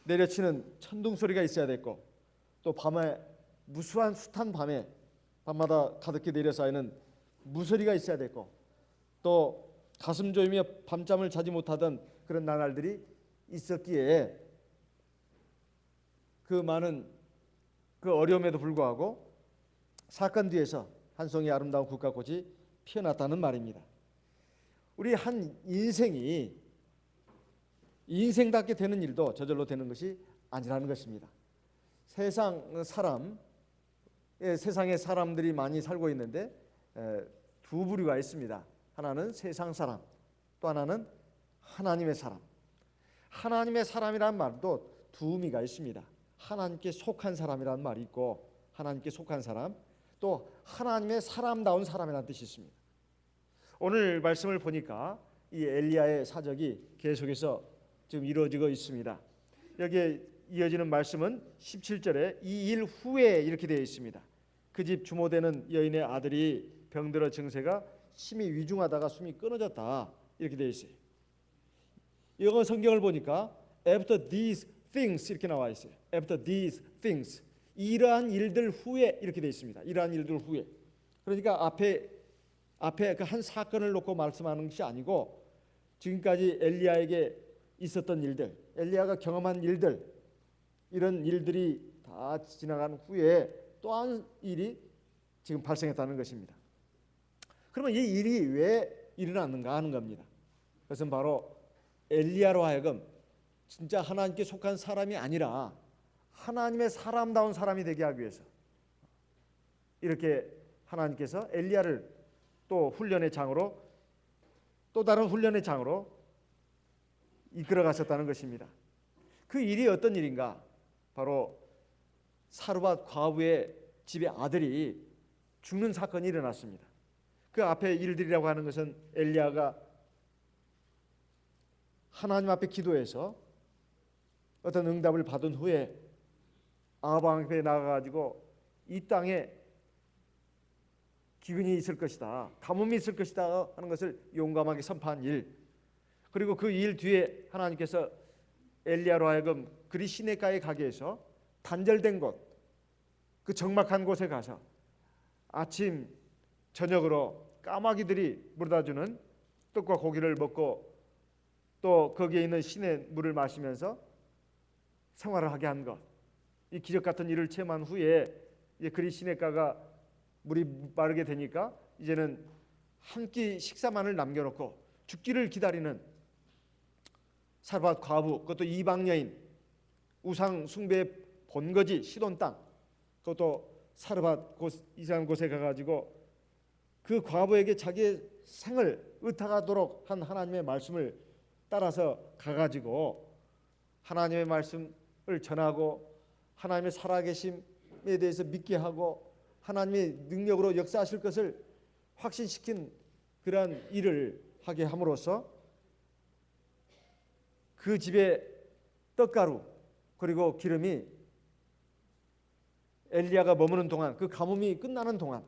내려치는 천둥 소리가 있어야 됐고, 또 밤에 무수한 숱한 밤마다 가득히 내려쌓이는 무소리가 있어야 됐고, 또 가슴 조이며 밤잠을 자지 못하던 그런 나날들이 있었기에 그 많은 그 어려움에도 불구하고 사건 뒤에서 한 송이 아름다운 국화꽃이 피어났다는 말입니다. 우리 한 인생답게 되는 일도 저절로 되는 것이 아니라는 것입니다. 세상에 사람들이 많이 살고 있는데 두 부류가 있습니다. 하나는 세상 사람, 또 하나는 하나님의 사람. 하나님의 사람이라는 말도 두 의미가 있습니다. 하나님께 속한 사람이라는 말이 있고, 하나님께 속한 사람, 또 하나님의 사람다운 사람이라는 뜻이 있습니다. 오늘 말씀을 보니까 이 엘리야의 사적이 계속해서 지금 이루어지고 있습니다. 여기에 이어지는 말씀은 17절에 이 일 후에 이렇게 되어 있습니다. 그 집 주모되는 여인의 아들이 병들어 증세가 심히 위중하다가 숨이 끊어졌다, 이렇게 되어 있어요. 영어 성경을 보니까 after these things 이렇게 나와 있어요. after these things, 이러한 일들 후에 이렇게 되어 있습니다. 이러한 일들 후에. 그러니까 앞에 그 한 사건을 놓고 말씀하는 것이 아니고, 지금까지 엘리야에게 있었던 일들, 엘리야가 경험한 일들, 이런 일들이 다 지나간 후에 또 한 일이 지금 발생했다는 것입니다. 그러면 이 일이 왜 일어났는가 하는 겁니다. 그것은 바로 엘리야로 하여금 진짜 하나님께 속한 사람이 아니라 하나님의 사람다운 사람이 되게 하기 위해서 이렇게 하나님께서 엘리야를 또 훈련의 장으로, 또 다른 훈련의 장으로 이끌어 가셨다는 것입니다. 그 일이 어떤 일인가? 바로 사르밧 과부의 집의 아들이 죽는 사건이 일어났습니다. 그 앞에 일들이라고 하는 것은 엘리야가 하나님 앞에 기도해서 어떤 응답을 받은 후에 아합 왕 앞에 나가가지고 이 땅에 기근이 있을 것이다, 가뭄이 있을 것이다 하는 것을 용감하게 선포한 일, 그리고 그 일 뒤에 하나님께서 엘리야로 하여금 그리 시내가에 가게 해서 단절된 곳, 그 적막한 곳에 가서 아침 저녁으로 까마귀들이 물어다주는 떡과 고기를 먹고 또 거기에 있는 시내 물을 마시면서 생활을 하게 한 것, 이 기적 같은 일을 체험한 후에 이제 그리 시내가가 물이 마르게 되니까 이제는 한 끼 식사만을 남겨놓고 죽기를 기다리는 사르밧 과부, 그것도 이방 여인, 우상 숭배의 본거지 시돈 땅, 그것도 사르밧 이상한 곳에 가가지고 그 과부에게 자기의 생을 의탁하도록 한 하나님의 말씀을 따라서 가가지고 하나님의 말씀을 전하고 하나님의 살아계심에 대해서 믿게 하고 하나님의 능력으로 역사하실 것을 확신시킨 그러한 일을 하게 함으로써 그 집에 떡가루 그리고 기름이 엘리야가 머무는 동안, 그 가뭄이 끝나는 동안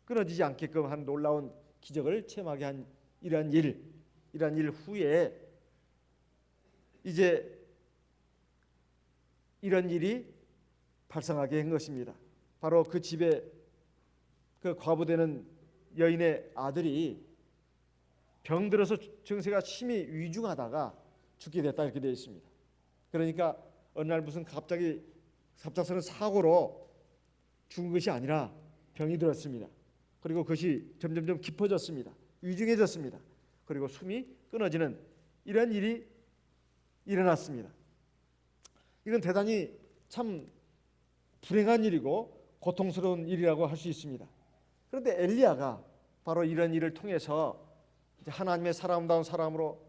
끊어지지 않게끔 한 놀라운 기적을 체험하게 한 이러한 일 후에 이제 이런 일이 발생하게 한 것입니다. 바로 그 집에 그 과부되는 여인의 아들이 병들어서 증세가 심히 위중하다가 죽게 됐다, 이렇게 되어 있습니다. 그러니까 어느 날 무슨 갑작스러운 사고로 죽은 것이 아니라 병이 들었습니다. 그리고 그것이 점점점 깊어졌습니다. 위중해졌습니다. 그리고 숨이 끊어지는 이런 일이 일어났습니다. 이건 대단히 참 불행한 일이고 고통스러운 일이라고 할 수 있습니다. 그런데 엘리야가 바로 이런 일을 통해서 하나님의 사람다운 사람으로,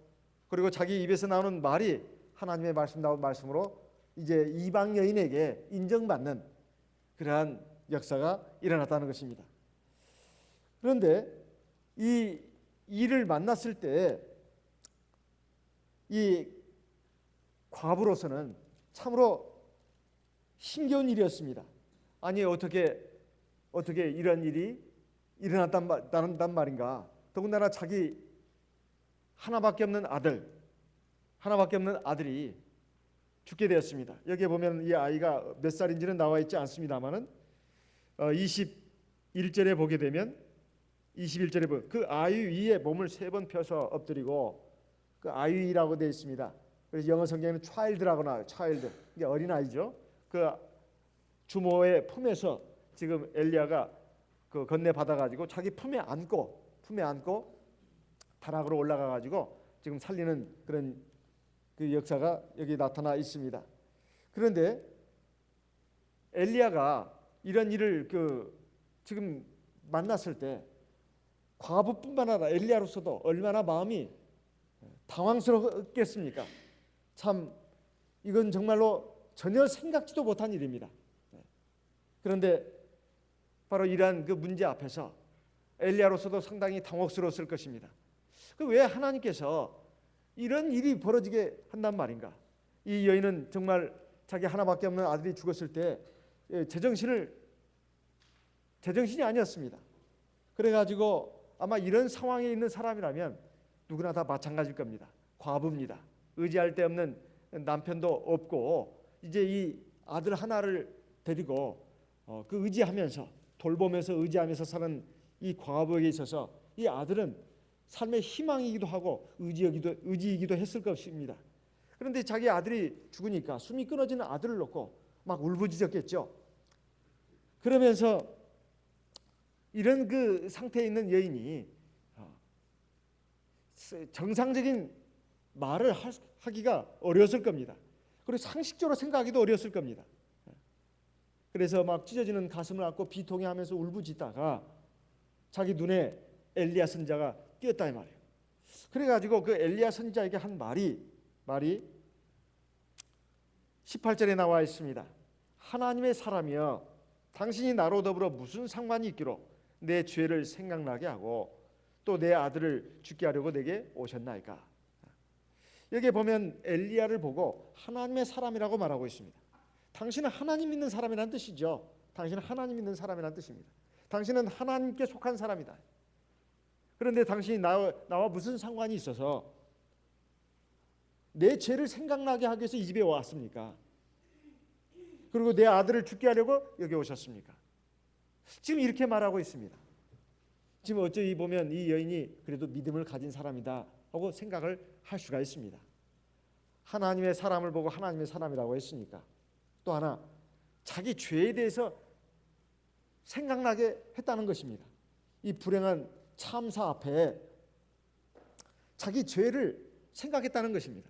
그리고 자기 입에서 나오는 말이 하나님의 말씀다운 말씀으로 이제 이방 여인에게 인정받는 그러한 역사가 일어났다는 것입니다. 그런데 이 일을 만났을 때 이 과부로서는 참으로 힘겨운 일이었습니다. 아니 어떻게 이런 일이 일어났단 말인가? 더군다나 자기 하나밖에 없는 아들이 죽게 되었습니다. 여기에 보면 이 아이가 몇 살인지는 나와 있지 않습니다만은 21절에 보게 되면 21절에 보면 그 아이 위에 몸을 3번 펴서 엎드리고 그 아이라고 되어 있습니다. 그래서 영어 성경에는 child라고 나와요. child. 이게 어린 아이죠. 그 주모의 품에서 지금 엘리야가 그 건네 받아 가지고 자기 품에 안고 다락으로 올라가 가지고 지금 살리는 그런 그 역사가 여기 나타나 있습니다. 그런데 엘리야가 이런 일을 지금 만났을 때 과부뿐만 아니라 엘리야로서도 얼마나 마음이 당황스럽겠습니까? 참 이건 정말로 전혀 생각지도 못한 일입니다. 그런데 바로 이러한 그 문제 앞에서 엘리야로서도 상당히 당혹스러웠을 것입니다. 왜 하나님께서 이런 일이 벌어지게 한단 말인가? 이 여인은 정말 자기 하나밖에 없는 아들이 죽었을 때 제정신이 아니었습니다. 그래가지고 아마 이런 상황에 있는 사람이라면 누구나 다 마찬가지일 겁니다. 과부입니다. 의지할 데 없는 남편도 없고 이제 이 아들 하나를 데리고 그 의지하면서 돌보면서 의지하면서 사는 이 과부에게 있어서 이 아들은 삶의 희망이기도 하고 의지이기도 했을 것입니다. 그런데 자기 아들이 죽으니까 숨이 끊어지는 아들을 놓고 막 울부짖었겠죠. 그러면서 이런 그 상태에 있는 여인이 정상적인 말을 하기가 어려웠을 겁니다. 그리고 상식적으로 생각하기도 어려웠을 겁니다. 그래서 막 찢어지는 가슴을 안고 비통해하면서 울부짖다가 자기 눈에 엘리야 선지자가 띄었다 이 말이에요. 그래가지고 그 엘리야 선지자에게 한 말이 18절에 나와 있습니다. 하나님의 사람이여 당신이 나로 더불어 무슨 상관이 있기로 내 죄를 생각나게 하고 또 내 아들을 죽게 하려고 내게 오셨나이까. 여기에 보면 엘리야를 보고 하나님의 사람이라고 말하고 있습니다. 당신은 하나님 믿는 사람이라는 뜻이죠. 당신은 하나님 믿는 사람이라는 뜻입니다. 당신은 하나님께 속한 사람이다. 그런데 당신이 나와 무슨 상관이 있어서 내 죄를 생각나게 하기 위해서 이 집에 왔습니까? 그리고 내 아들을 죽게 하려고 여기 오셨습니까? 지금 이렇게 말하고 있습니다. 지금 어찌 보면 이 여인이 그래도 믿음을 가진 사람이다 하고 생각을 할 수가 있습니다. 하나님의 사람을 보고 하나님의 사람이라고 했으니까. 또 하나 자기 죄에 대해서 생각나게 했다는 것입니다. 이 불행한 참사 앞에 자기 죄를 생각했다는 것입니다.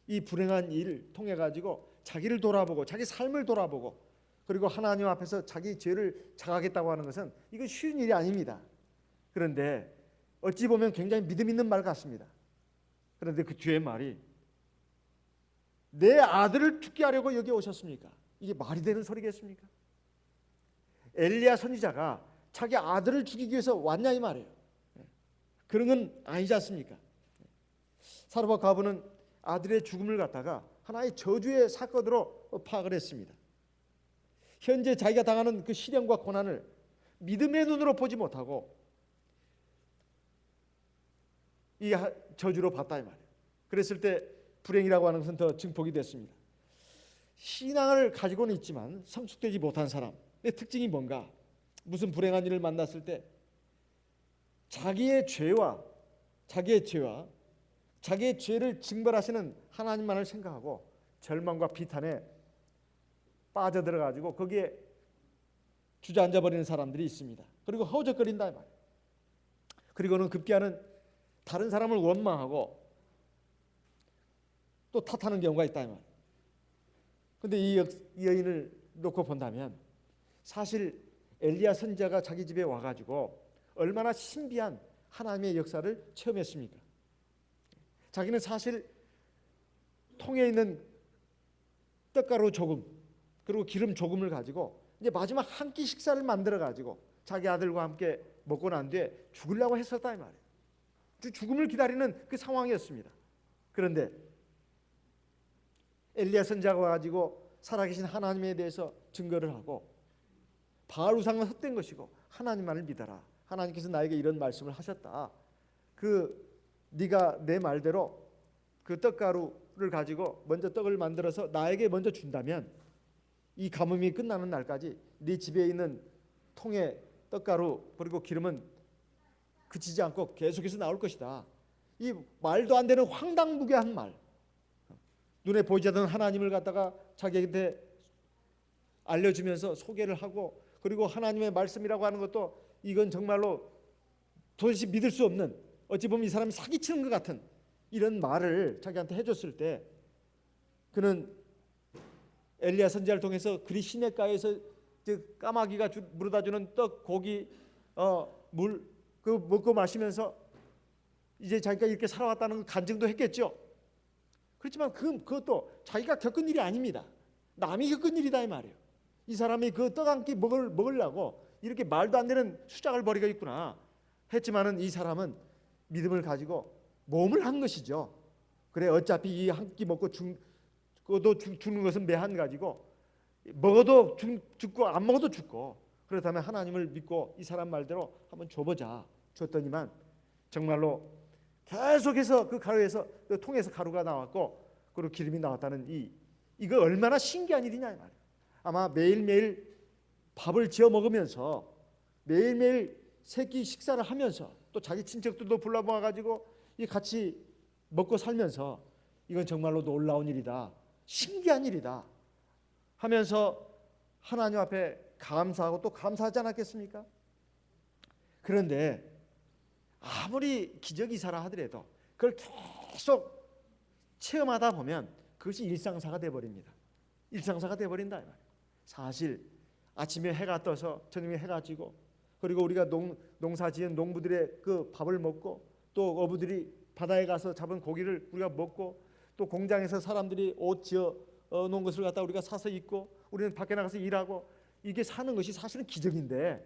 이 불행한 일을 통해 가지고 자기를 돌아보고 자기 삶을 돌아보고 그리고 하나님 앞에서 자기 죄를 자각했다고 하는 것은 이건 쉬운 일이 아닙니다. 그런데 어찌 보면 굉장히 믿음 있는 말 같습니다. 그런데 그 뒤에 말이 내 아들을 죽게 하려고 여기 오셨습니까? 이게 말이 되는 소리겠습니까? 엘리야 선지자가 자기 아들을 죽이기 위해서 왔냐 이 말이에요. 그런 건 아니지 않습니까? 사르밧 과부는 아들의 죽음을 갖다가 하나의 저주의 사건으로 파악을 했습니다. 현재 자기가 당하는 그 시련과 고난을 믿음의 눈으로 보지 못하고 이 저주로 봤다 이 말이에요. 그랬을 때 불행이라고 하는 것은 더 증폭이 됐습니다. 신앙을 가지고는 있지만 성숙되지 못한 사람의 특징이 뭔가? 무슨 불행한 일을 만났을 때 자기의 죄와 자기의 죄를 징벌하시는 하나님만을 생각하고 절망과 비탄에 빠져들어 가지고 거기에 주저앉아 버리는 사람들이 있습니다. 그리고 허우적거린다 이 말이에요. 그리고는 급기야는 다른 사람을 원망하고 또 탓하는 경우가 있다 이 말이에요. 그런데 이 여인을 놓고 본다면 사실 엘리야 선지자가 자기 집에 와가지고 얼마나 신비한 하나님의 역사를 체험했습니까? 자기는 사실 통에 있는 떡가루 조금 그리고 기름 조금을 가지고 이제 마지막 한 끼 식사를 만들어 가지고 자기 아들과 함께 먹고 난 뒤에 죽으려고 했었다 이 말이에요. 죽음을 기다리는 그 상황이었습니다. 그런데 엘리야 선지자가 와가지고 살아계신 하나님에 대해서 증거를 하고 바알 우상은 헛된 것이고 하나님만을 믿어라. 하나님께서 나에게 이런 말씀을 하셨다. 네가 내 말대로 그 떡가루를 가지고 먼저 떡을 만들어서 나에게 먼저 준다면 이 가뭄이 끝나는 날까지 네 집에 있는 통에 떡가루 그리고 기름은 그치지 않고 계속해서 나올 것이다. 이 말도 안 되는 황당무계한 말. 눈에 보이지 않는 하나님을 갖다가 자기한테 알려주면서 소개를 하고, 그리고 하나님의 말씀이라고 하는 것도 이건 정말로 도대체 믿을 수 없는, 어찌 보면 이 사람이 사기치는 것 같은 이런 말을 자기한테 해줬을 때, 그는 엘리야 선지자를 통해서 그리 시냇가에서 까마귀가 물어다주는 떡, 고기, 물 그 먹고 마시면서 이제 자기가 이렇게 살아왔다는 간증도 했겠죠. 그렇지만 그것도 자기가 겪은 일이 아닙니다. 남이 겪은 일이다 이 말이에요. 이 사람이 그 떡 한 끼 먹으려고 이렇게 말도 안 되는 수작을 벌이고 있구나 했지만은 이 사람은 믿음을 가지고 몸을 한 것이죠. 그래 어차피 이 한 끼 먹고 죽는 것은 매한 가지고 먹어도 죽고 안 먹어도 죽고, 그렇다면 하나님을 믿고 이 사람 말대로 한번 줘보자. 줬더니만 정말로 계속해서 그 가루에서 그 통에서 가루가 나왔고 그리고 기름이 나왔다는 이거 얼마나 신기한 일이냐 이 말이에요. 아마 매일매일 밥을 지어 먹으면서 매일매일 세끼 식사를 하면서 또 자기 친척들도 불러 모아 가지고 이 같이 먹고 살면서 이건 정말로 놀라운 일이다, 신기한 일이다 하면서 하나님 앞에 감사하고 또 감사하지 않았겠습니까? 그런데 아무리 기적이사라 하더라도 그걸 계속 체험하다 보면 그것이 일상사가 돼버립니다. 일상사가 돼버린다. 사실 아침에 해가 떠서 저녁에 해가 지고 그리고 우리가 농사지은 농부들의 그 밥을 먹고 또 어부들이 바다에 가서 잡은 고기를 우리가 먹고 또 공장에서 사람들이 옷 지어 놓은 것을 갖다 우리가 사서 입고 우리는 밖에 나가서 일하고 이게 사는 것이 사실은 기적인데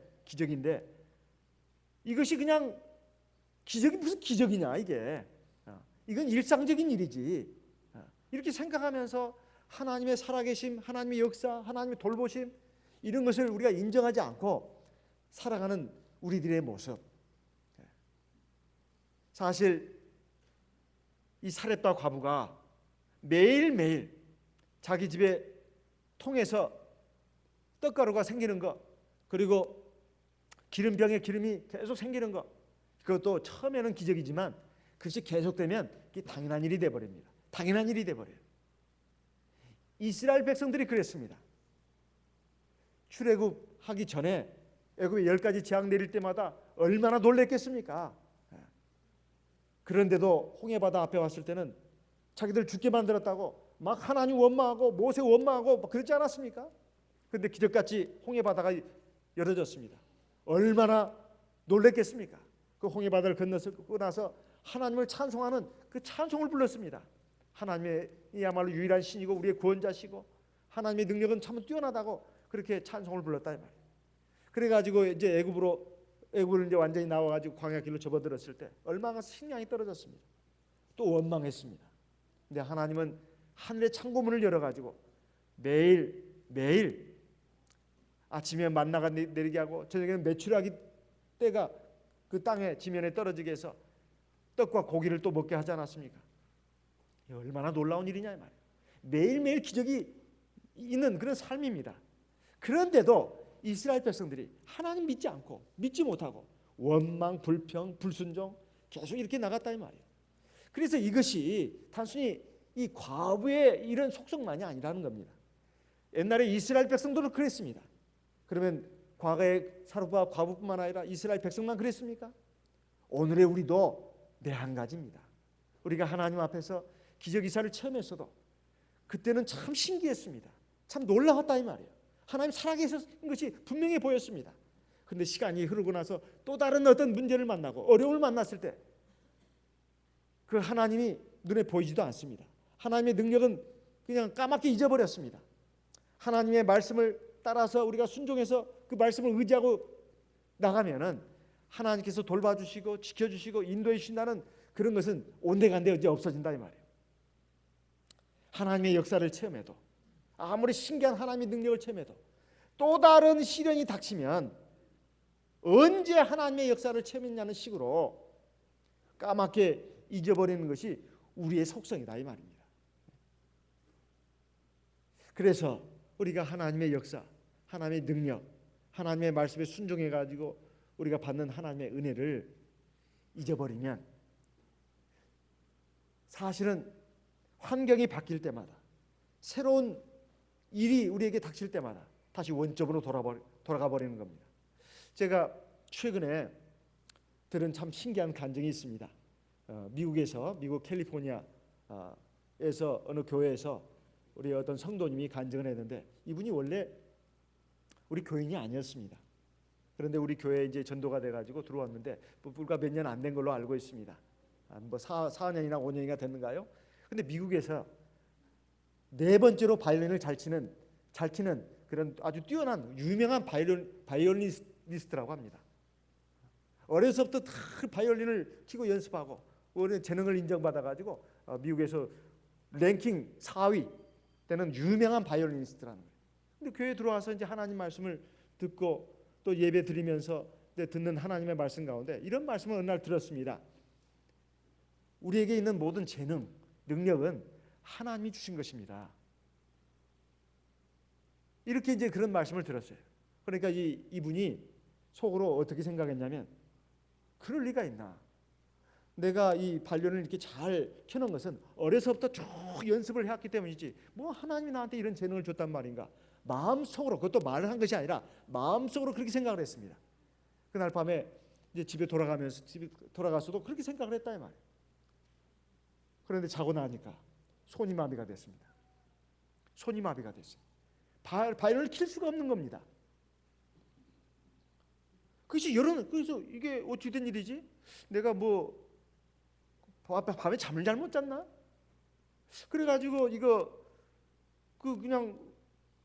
이것이 그냥 기적이 무슨 기적이냐 이게. 이건 일상적인 일이지. 이렇게 생각하면서 하나님의 살아계심, 하나님의 역사, 하나님의 돌보심 이런 것을 우리가 인정하지 않고 살아가는 우리들의 모습. 사실 이 사렙다 과부가 매일매일 자기 집에 통에서 떡가루가 생기는 것, 그리고 기름병에 기름이 계속 생기는 것, 그것도 처음에는 기적이지만 그것이 계속되면 그게 당연한 일이 돼버립니다. 당연한 일이 돼버려요. 이스라엘 백성들이 그랬습니다. 출애굽하기 전에 애굽에 10가지 재앙 내릴 때마다 얼마나 놀랬겠습니까? 그런데도 홍해바다 앞에 왔을 때는 자기들 죽게 만들었다고 막 하나님 원망하고 모세 원망하고 막 그러지 않았습니까? 그런데 기적같이 홍해바다가 열어졌습니다. 얼마나 놀랬겠습니까? 그 홍해바다를 건너고 나서 하나님을 찬송하는 그 찬송을 불렀습니다. 하나님이야말로 유일한 신이고 우리의 구원자시고 하나님의 능력은 참 뛰어나다고 그렇게 찬송을 불렀다 이 말이에요. 그래가지고 이제 애굽을 이제 완전히 나와가지고 광야 길로 접어들었을 때 얼마나 식량이 떨어졌습니다. 또 원망했습니다. 근데 하나님은 하늘의 창고문을 열어가지고 매일 아침에 만나가 내리게 하고 저녁에는 메추라기 때가 그 땅에 지면에 떨어지게 해서 떡과 고기를 또 먹게 하지 않았습니까? 얼마나 놀라운 일이냐 이 말이에요. 매일매일 기적이 있는 그런 삶입니다. 그런데도 이스라엘 백성들이 하나님 믿지 않고 믿지 못하고 원망, 불평, 불순종 계속 이렇게 나갔다 이 말이에요. 그래서 이것이 단순히 이 과부의 이런 속성만이 아니라는 겁니다. 옛날에 이스라엘 백성들은 그랬습니다. 그러면 과거의 사르와 과부뿐만 아니라 이스라엘 백성만 그랬습니까? 오늘의 우리도 내 한 가지입니다. 우리가 하나님 앞에서 기적이사를 체험했어도 그때는 참 신기했습니다. 참 놀라웠다 이 말이에요. 하나님 살아계신 것이 분명히 보였습니다. 그런데 시간이 흐르고 나서 또 다른 어떤 문제를 만나고 어려움을 만났을 때 그 하나님이 눈에 보이지도 않습니다. 하나님의 능력은 그냥 까맣게 잊어버렸습니다. 하나님의 말씀을 따라서 우리가 순종해서 그 말씀을 의지하고 나가면은 하나님께서 돌봐주시고 지켜주시고 인도해 주신다는 그런 것은 온데간데 이제 없어진다 이 말이에요. 하나님의 역사를 체험해도 아무리 신기한 하나님의 능력을 체험해도 또 다른 시련이 닥치면 언제 하나님의 역사를 체험했냐는 식으로 까맣게 잊어버리는 것이 우리의 속성이다 이 말입니다. 그래서 우리가 하나님의 역사, 하나님의 능력, 하나님의 말씀에 순종해 가지고 우리가 받는 하나님의 은혜를 잊어버리면 사실은 환경이 바뀔 때마다, 새로운 일이 우리에게 닥칠 때마다 다시 원점으로 돌아가 버리는 겁니다. 제가 최근에 들은 참 신기한 간증이 있습니다. 미국 캘리포니아에서 어느 교회에서 우리 어떤 성도님이 간증을 했는데, 이분이 원래 우리 교인이 아니었습니다. 그런데 우리 교회에 이제 전도가 돼가지고 들어왔는데 불과 몇 년 안 된 걸로 알고 있습니다. 뭐 4년이나 5년이나 됐는가요? 근데 미국에서 네 번째로 바이올린을 잘 치는 그런 아주 뛰어난 유명한 바이올리니스트라고 합니다. 어려서부터 다 바이올린을 치고 연습하고 오래 재능을 인정받아가지고 미국에서 랭킹 4위 되는 유명한 바이올리니스트라는 거예요. 근데 교회에 들어와서 이제 하나님 말씀을 듣고 또 예배 드리면서 듣는 하나님의 말씀 가운데 이런 말씀을 어느 날 들었습니다. 우리에게 있는 모든 재능, 능력은 하나님이 주신 것입니다. 이렇게 이제 그런 말씀을 들었어요. 그러니까 이분이 속으로 어떻게 생각했냐면, 그럴 리가 있나? 내가 이 바이올린을 이렇게 잘 켜는 것은 어려서부터 쭉 연습을 해왔기 때문이지 뭐 하나님이 나한테 이런 재능을 줬단 말인가? 마음속으로, 그것도 말을 한 것이 아니라 마음속으로 그렇게 생각을 했습니다. 그날 밤에 이제 집에 돌아가서도 그렇게 생각을 했다 이 말이에요. 그런데 자고 나니까 손이 마비가 됐습니다. 손이 마비가 됐어요. 바이올린을 킬 수가 없는 겁니다. 그래서 이게 어찌 된 일이지? 내가 뭐 밤에 잠을 잘못 잤나? 그래가지고 이거 그냥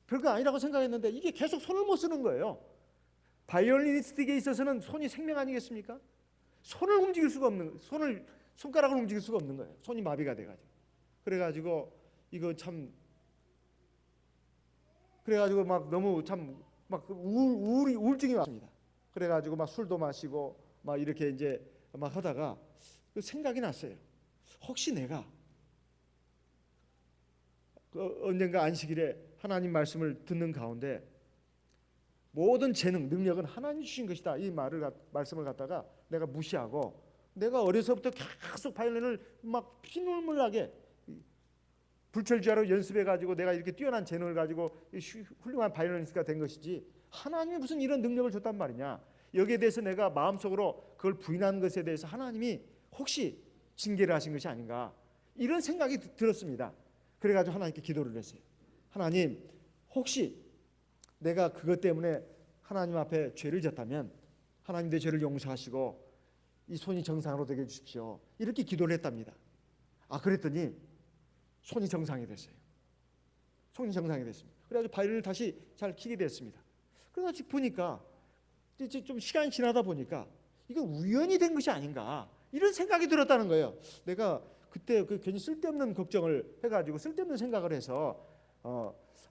별거 아니라고 생각했는데 이게 계속 손을 못 쓰는 거예요. 바이올리니스트에게 있어서는 손이 생명 아니겠습니까? 손을 움직일 수가 없는, 손가락을 움직일 수가 없는 거예요. 손이 마비가 돼가지고. 그래가지고 이거 참, 그래가지고 막 너무 참 막 우울증이 왔습니다. 그래가지고 막 술도 마시고 막 이렇게 이제 막 하다가 생각이 났어요. 혹시 내가 언젠가 안식일에 하나님 말씀을 듣는 가운데 모든 재능, 능력은 하나님 주신 것이다, 이 말씀을 갖다가 내가 무시하고 내가 어려서부터 계속 바이올린을 막 피눈물 나게 불철주야로 연습해가지고 내가 이렇게 뛰어난 재능을 가지고 훌륭한 바이올리니스트가 된 것이지 하나님이 무슨 이런 능력을 줬단 말이냐, 여기에 대해서 내가 마음속으로 그걸 부인한 것에 대해서 하나님이 혹시 징계를 하신 것이 아닌가, 이런 생각이 들었습니다. 그래가지고 하나님께 기도를 했어요. 하나님, 혹시 내가 그것 때문에 하나님 앞에 죄를 졌다면 하나님 내 죄를 용서하시고 이 손이 정상으로 되게 해주십시오, 이렇게 기도를 했답니다. 그랬더니 손이 정상이 됐어요. 손이 정상이 됐습니다. 그래가지고 바이올린을 다시 잘 키게 됐습니다. 그래가지고 보니까 이제 좀 시간이 지나다 보니까 이거 우연이 된 것이 아닌가, 이런 생각이 들었다는 거예요. 내가 그때 괜히 쓸데없는 걱정을 해가지고 쓸데없는 생각을 해서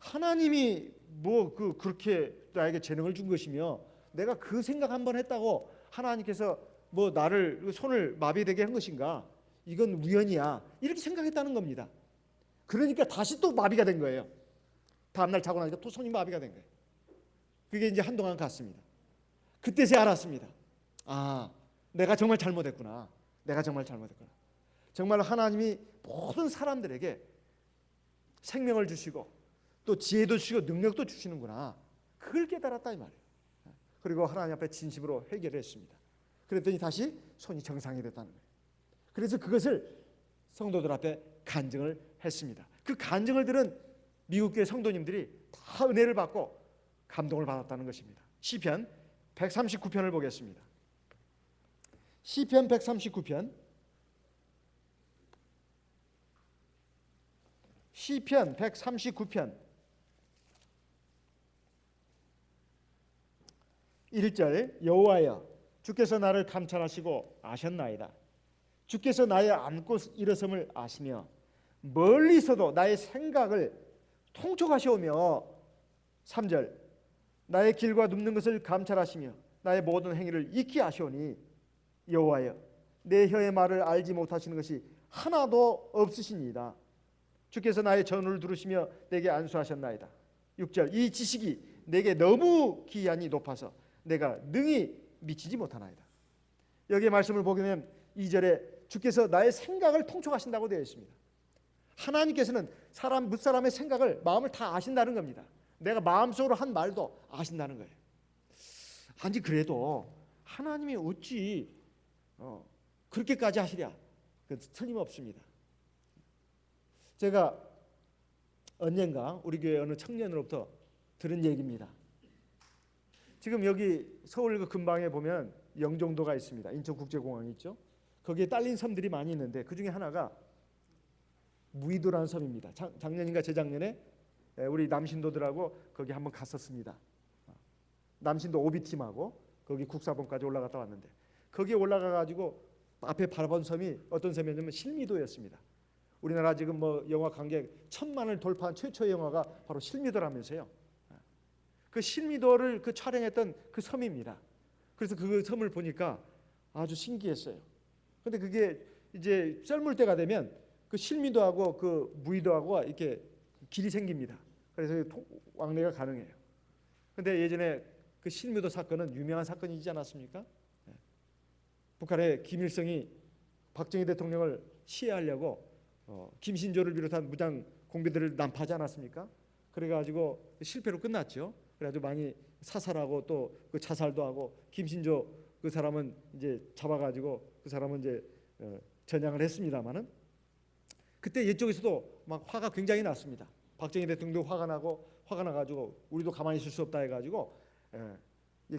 하나님이 뭐 그렇게 나에게 재능을 준 것이며 내가 그 생각 한번 했다고 하나님께서 뭐 나를 손을 마비되게 한 것인가, 이건 우연이야, 이렇게 생각했다는 겁니다. 그러니까 다시 또 마비가 된 거예요. 다음날 자고 나니까 또 손이 마비가 된 거예요. 그게 이제 한동안 갔습니다. 그때서야 알았습니다. 내가 정말 잘못했구나. 정말 하나님이 모든 사람들에게 생명을 주시고 또 지혜도 주시고 능력도 주시는구나, 그걸 깨달았다 이 말이에요. 그리고 하나님 앞에 진심으로 회개를 했습니다. 그랬더니 다시 손이 정상이 됐다는 거예요. 그래서 그것을 성도들 앞에 간증을 했습니다. 그 간증을 들은 미국 교회 성도님들이 다 은혜를 받고 감동을 받았다는 것입니다. 시편 139편을 보겠습니다. 시편 139편, 시편 139편 1절, 여호와여 주께서 나를 감찰하시고 아셨나이다. 주께서 나의 앉고 일어섬을 아시며 멀리서도 나의 생각을 통촉하시오며. 3절, 나의 길과 눕는 것을 감찰하시며 나의 모든 행위를 익히 아시오니 여호와여 내 혀의 말을 알지 못하시는 것이 하나도 없으시니이다. 주께서 나의 전우를 들으시며 내게 안수하셨나이다. 6절 이 지식이 내게 너무 기이하니 높아서 내가 능히 미치지 못하나이다. 여기에 말씀을 보면 2절에 주께서 나의 생각을 통촉하신다고 되어 있습니다. 하나님께서는 무사람의 생각을, 마음을 다 아신다는 겁니다. 내가 마음속으로 한 말도 아신다는 거예요. 아니 그래도 하나님이 어찌 그렇게까지 하시랴? 틀림없습니다. 제가 언젠가 우리 교회 어느 청년으로부터 들은 얘기입니다. 지금 여기 서울 그 근방에 보면 영종도가 있습니다. 인천국제공항이 있죠. 거기에 딸린 섬들이 많이 있는데 그 중에 하나가 무의도라는 섬입니다. 작년인가 재작년에 우리 남신도들하고 거기 한번 갔었습니다. 남신도 오비팀하고 거기 국사봉까지 올라갔다 왔는데 거기에 올라가가지고 앞에 바라본 섬이 어떤 섬이었냐면 실미도였습니다. 우리나라 지금 뭐 영화 관객 1,000만을 돌파한 최초의 영화가 바로 실미도라면서요. 그 실미도를 그 촬영했던 그 섬입니다. 그래서 그 섬을 보니까 아주 신기했어요. 근데 그게 이제 썰물 때가 되면 그 실미도하고 그 무의도하고 이렇게 길이 생깁니다. 그래서 왕래가 가능해요. 근데 예전에 그 실미도 사건은 유명한 사건이지 않았습니까? 북한의 김일성이 박정희 대통령을 시해하려고 김신조를 비롯한 무장 공비들을 난파하지 않았습니까? 그래가지고 실패로 끝났죠. 그래가지고 많이 사살하고 또 그 자살도 하고 김신조 그 사람은 이제 잡아가지고 그 사람은 이제 전향을 했습니다만은 그때 이쪽에서도 막 화가 굉장히 났습니다. 박정희 대통령도 화가 나가지고 우리도 가만히 있을 수 없다 해가지고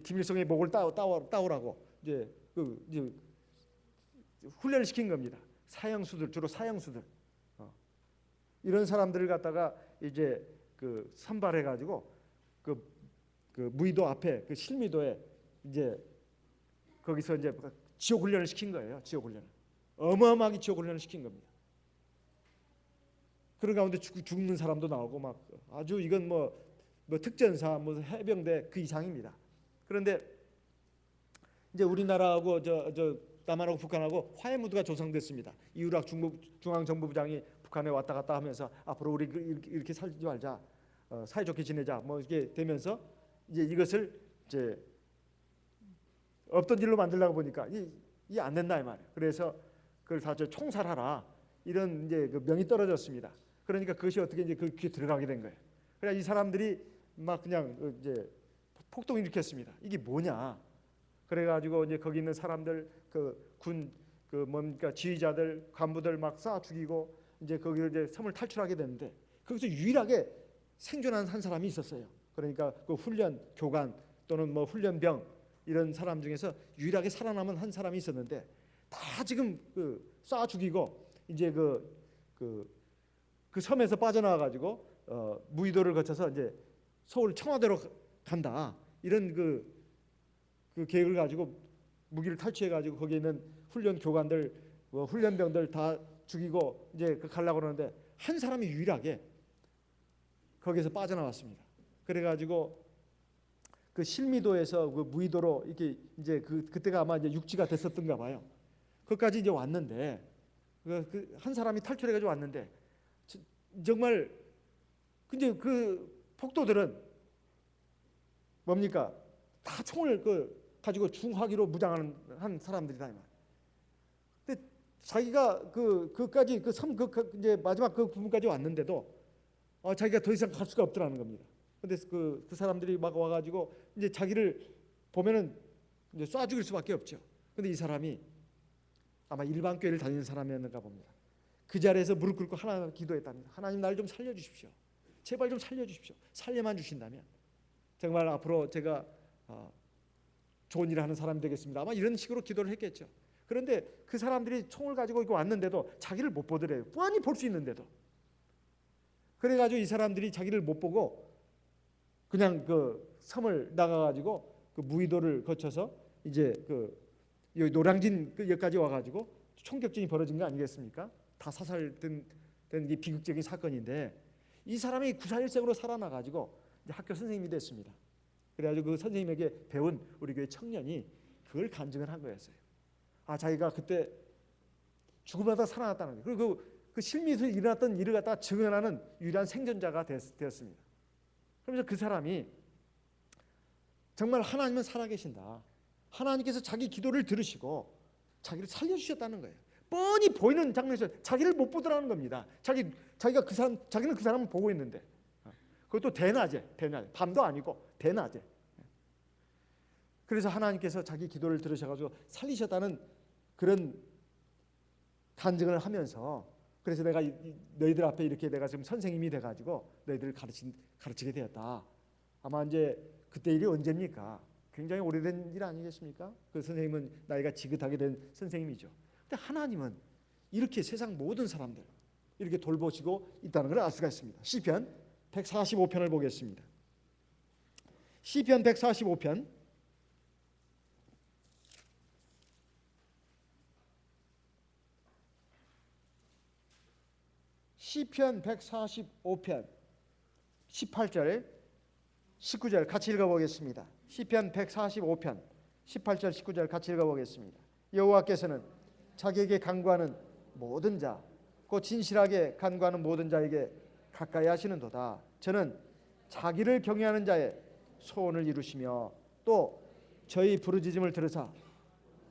김일성의 목을 따오라고 이제 훈련을 시킨 겁니다. 사형수들, 주로 사형수들 이런 사람들을 갖다가 이제 그 선발해가지고 그 무의도 앞에 그 실미도에 이제 거기서 이제 지옥 훈련을 시킨 거예요. 지옥 훈련, 어마어마하게 지옥 훈련을 시킨 겁니다. 그런 가운데 죽는 사람도 나오고 막 아주 이건 뭐 특전사, 뭐 해병대 그 이상입니다. 그런데 이제 우리나라하고 저 남한하고 북한하고 화해 무드가 조성됐습니다. 이우락 중앙정보부장이 북한에 왔다 갔다 하면서 앞으로 우리 이렇게 살지 말자, 사이좋게 지내자, 뭐 이렇게 되면서 이제 이것을 이제 없던 일로 만들려고 보니까 이 안 된다 이 말이에요. 그래서 그걸 다 총살하라 이런 이제 그 명이 떨어졌습니다. 그러니까 그것이 어떻게 이제 그 귀에 들어가게 된 거예요. 그래 이 사람들이 막 그냥 이제 폭동을 일으켰습니다. 이게 뭐냐? 그래가지고 이제 거기 있는 사람들 군 뭡니까 지휘자들 간부들 막 쏴 죽이고 이제 거기를 이제 섬을 탈출하게 되는데 거기서 유일하게 생존한 한 사람이 있었어요. 그러니까 그 훈련 교관 또는 뭐 훈련병 이런 사람 중에서 유일하게 살아남은 한 사람이 있었는데 다 지금 쏴 죽이고 이제 그 섬에서 빠져나와가지고 무의도를 거쳐서 이제 서울 청와대로 간다 이런 그 계획을 가지고 무기를 탈취해가지고 거기에 있는 훈련 교관들, 훈련병들 다 죽이고 이제 가려고 그러는데 한 사람이 유일하게 거기에서 빠져나왔습니다. 그래가지고 그 실미도에서 그 무의도로 이렇게 이제 그때가 아마 이제 육지가 됐었던가 봐요. 거기까지 이제 왔는데 그 한 사람이 탈출해가지고 왔는데 정말 근데 그 폭도들은 뭡니까? 다 총을 가지고 중화기로 무장하는 한 사람들이다 이 말. 근데 자기가 그까지 그 섬 이제 마지막 그 부분까지 왔는데도 자기가 더 이상 갈 수가 없더라는 겁니다. 근데 그 사람들이 막 와가지고 이제 자기를 보면은 이제 쏴 죽일 수밖에 없죠. 근데 이 사람이 아마 일반 교회를 다니는 사람이었는가 봅니다. 그 자리에서 무릎 꿇고 하나님 기도했답니다. 하나님 날 좀 살려주십시오. 제발 좀 살려주십시오. 살려만 주신다면 정말 앞으로 제가 좋은 일을 하는 사람이 되겠습니다. 아마 이런 식으로 기도를 했겠죠. 그런데 그 사람들이 총을 가지고 왔는데도 자기를 못 보더래요. 뻔히 볼 수 있는데도. 그래가지고 이 사람들이 자기를 못 보고 그냥 그 섬을 나가가지고 그 무의도를 거쳐서 이제 여기 노량진 여기까지 와가지고 총격전이 벌어진 거 아니겠습니까? 다 사살된 이 비극적인 사건인데 이 사람이 구사일생으로 살아나가지고 이제 학교 선생님이 됐습니다. 그래가지고 그 선생님에게 배운 우리 교회 청년이 그걸 간증을 한 거였어요. 자기가 그때 죽음마다 살아났다는 거예요. 그리고 그 실미에서 일어났던 일을 갖다가 증언하는 유일한 생존자가 되었습니다. 그러면서 그 사람이 정말 하나님은 살아계신다. 하나님께서 자기 기도를 들으시고 자기를 살려주셨다는 거예요. 뻔히 보이는 장면에서 자기를 못 보더라는 겁니다. 자기는 그 사람을 보고 있는데, 그것도 대낮에 밤도 아니고 대낮에. 그래서 하나님께서 자기 기도를 들으셔가지고 살리셨다는 그런 간증을 하면서, 그래서 내가 너희들 앞에 이렇게 내가 지금 선생님이 돼가지고 너희들을 가르치게 되었다. 아마 이제 그때 일이 언제입니까? 굉장히 오래된 일 아니겠습니까? 그 선생님은 나이가 지긋하게 된 선생님이죠. 근데 하나님은 이렇게 세상 모든 사람들 이렇게 돌보시고 있다는 걸 알 수가 있습니다. 시편 145편을 보겠습니다. 시편 145편 시편 145편 18절 19절 같이 읽어보겠습니다. 시편 145편 18절 19절 같이 읽어보겠습니다. 여호와께서는 자기에게 간구하는 모든 자, 곧 진실하게 간구하는 모든 자에게 가까이 하시는도다. 저는 자기를 경외하는 자의 소원을 이루시며 또 저희 부르짖음을 들으사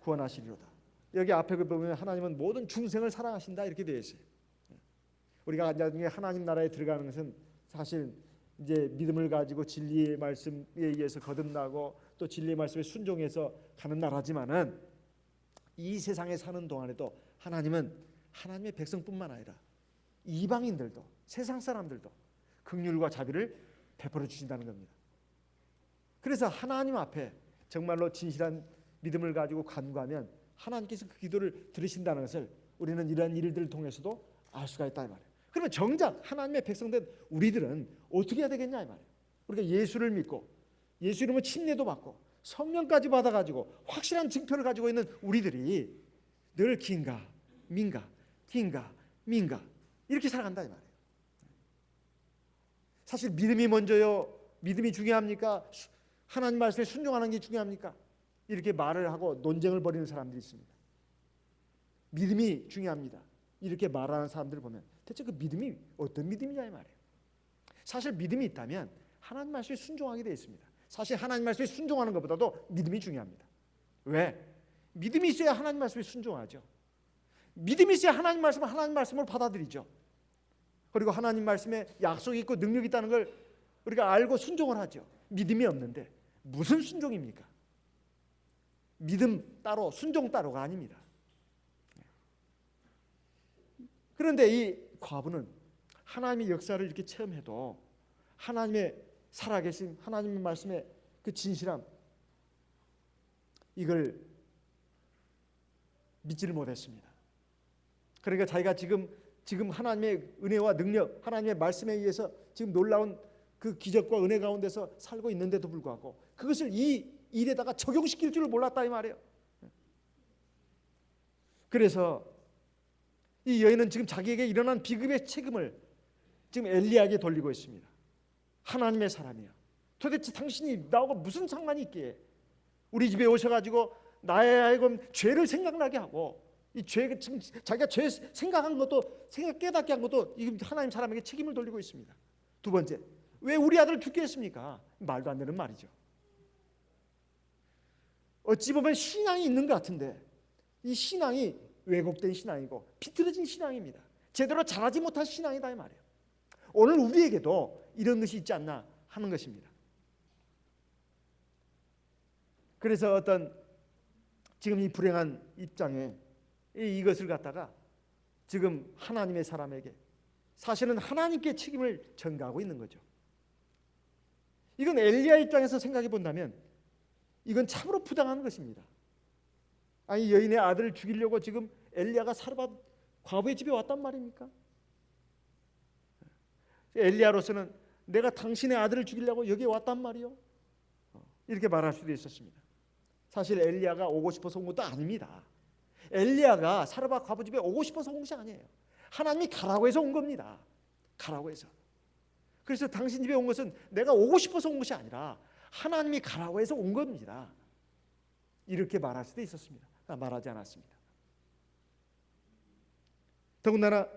구원하시리로다. 여기 앞에 보면 하나님은 모든 중생을 사랑하신다 이렇게 되어 있어요. 우리가 나중에 하나님 나라에 들어가는 것은 사실 이제 믿음을 가지고 진리의 말씀에 의해서 거듭나고 또 진리의 말씀에 순종해서 가는 나라지만은 이 세상에 사는 동안에도 하나님은 하나님의 백성뿐만 아니라 이방인들도 세상 사람들도 긍휼과 자비를 베풀어 주신다는 겁니다. 그래서 하나님 앞에 정말로 진실한 믿음을 가지고 간구하면 하나님께서 그 기도를 들으신다는 것을 우리는 이러한 일들을 통해서도 알 수가 있다 이 말이에요. 그러면 정작 하나님의 백성된 우리들은 어떻게 해야 되겠냐 이 말이에요. 우리가 예수를 믿고 예수 이름으로 침례도 받고 성령까지 받아가지고 확실한 증표를 가지고 있는 우리들이 늘 긴가 민가 긴가 민가 이렇게 살아간다 이 말이에요. 사실 믿음이 먼저요, 믿음이 중요합니까? 하나님 말씀에 순종하는 게 중요합니까? 이렇게 말을 하고 논쟁을 벌이는 사람들이 있습니다. 믿음이 중요합니다. 이렇게 말하는 사람들을 보면 대체 그 믿음이 어떤 믿음이냐 이 말이에요. 사실 믿음이 있다면 하나님 말씀에 순종하게 되어 있습니다. 사실 하나님 말씀에 순종하는 것보다도 믿음이 중요합니다. 왜? 믿음이 있어야 하나님 말씀에 순종하죠. 믿음이 있어야 하나님 말씀을 하나님 말씀으로 받아들이죠. 그리고 하나님 말씀에 약속이 있고 능력이 있다는 걸 우리가 알고 순종을 하죠. 믿음이 없는데 무슨 순종입니까? 믿음 따로 순종 따로가 아닙니다. 그런데 이 과부는 하나님의 역사를 이렇게 체험해도 하나님의 살아계신 하나님의 말씀의 그 진실함 이걸 믿지를 못했습니다. 그러니까 자기가 지금 하나님의 은혜와 능력, 하나님의 말씀에 의해서 지금 놀라운 그 기적과 은혜 가운데서 살고 있는데도 불구하고 그것을 이 일에다가 적용시킬 줄을 몰랐다 이 말이에요. 그래서 이 여인은 지금 자기에게 일어난 비급의 책임을 지금 엘리야에게 돌리고 있습니다. 하나님의 사람이야. 도대체 당신이 나하고 무슨 상관이 있기에 우리 집에 오셔가지고 나의 하여금 죄를 생각나게 하고 이 죄 지금 자기가 죄 생각한 것도 생각 깨닫게 한 것도 이 하나님 사람에게 책임을 돌리고 있습니다. 두 번째, 왜 우리 아들을 죽게 했습니까? 말도 안 되는 말이죠. 어찌 보면 신앙이 있는 것 같은데 이 신앙이 왜곡된 신앙이고 비틀어진 신앙입니다. 제대로 자라지 못한 신앙이다 이 말이에요. 오늘 우리에게도 이런 것이 있지 않나 하는 것입니다. 그래서 어떤 지금 이 불행한 입장에 이것을 갖다가 지금 하나님의 사람에게 사실은 하나님께 책임을 전가하고 있는 거죠. 이건 엘리야 입장에서 생각해 본다면 이건 참으로 부당한 것입니다. 아니 여인의 아들을 죽이려고 지금 엘리야가 사르밧 과부의 집에 왔단 말입니까? 엘리야로서는 내가 당신의 아들을 죽이려고 여기에 왔단 말이요. 이렇게 말할 수도 있었습니다. 사실 엘리야가 오고 싶어서 온 것도 아닙니다. 엘리야가 사르밧 과부 집에 오고 싶어서 온 것이 아니에요. 하나님이 가라고 해서 온 겁니다. 가라고 해서. 그래서 당신 집에 온 것은 내가 오고 싶어서 온 것이 아니라 하나님이 가라고 해서 온 겁니다. 이렇게 말할 수도 있었습니다. 말하지 않았습니다. 더군다나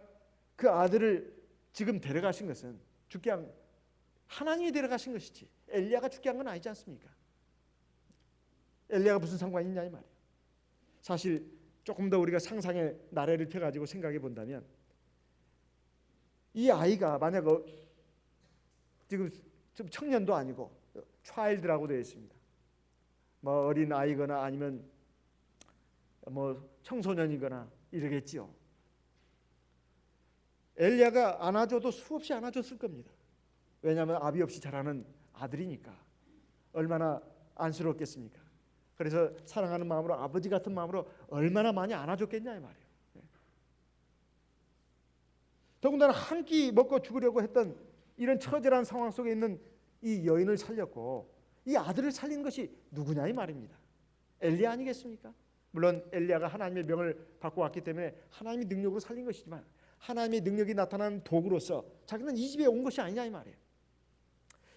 그 아들을 지금 데려가신 것은 죽게 한 하나님이 데려가신 것이지 엘리야가 죽게 한 건 아니지 않습니까? 엘리야가 무슨 상관이 있냐 이 말이에요. 사실 조금 더 우리가 상상의 나래를 펴가지고 생각해 본다면 이 아이가 만약 지금 좀 청년도 아니고 차일드라고 되어 있습니다. 뭐 어린 아이거나 아니면 뭐 청소년이거나 이러겠지요. 엘리야가 안아줘도 수없이 안아줬을 겁니다. 왜냐하면 아비 없이 자라는 아들이니까 얼마나 안쓰럽겠습니까? 그래서 사랑하는 마음으로 아버지 같은 마음으로 얼마나 많이 안아줬겠냐 이 말이에요. 더군다나 한 끼 먹고 죽으려고 했던 이런 처절한 상황 속에 있는 이 여인을 살렸고 이 아들을 살린 것이 누구냐 이 말입니다. 엘리야 아니겠습니까? 물론 엘리야가 하나님의 명을 받고 왔기 때문에 하나님의 능력으로 살린 것이지만 하나님의 능력이 나타나는 도구로서 자기는 이 집에 온 것이 아니냐 이 말이에요.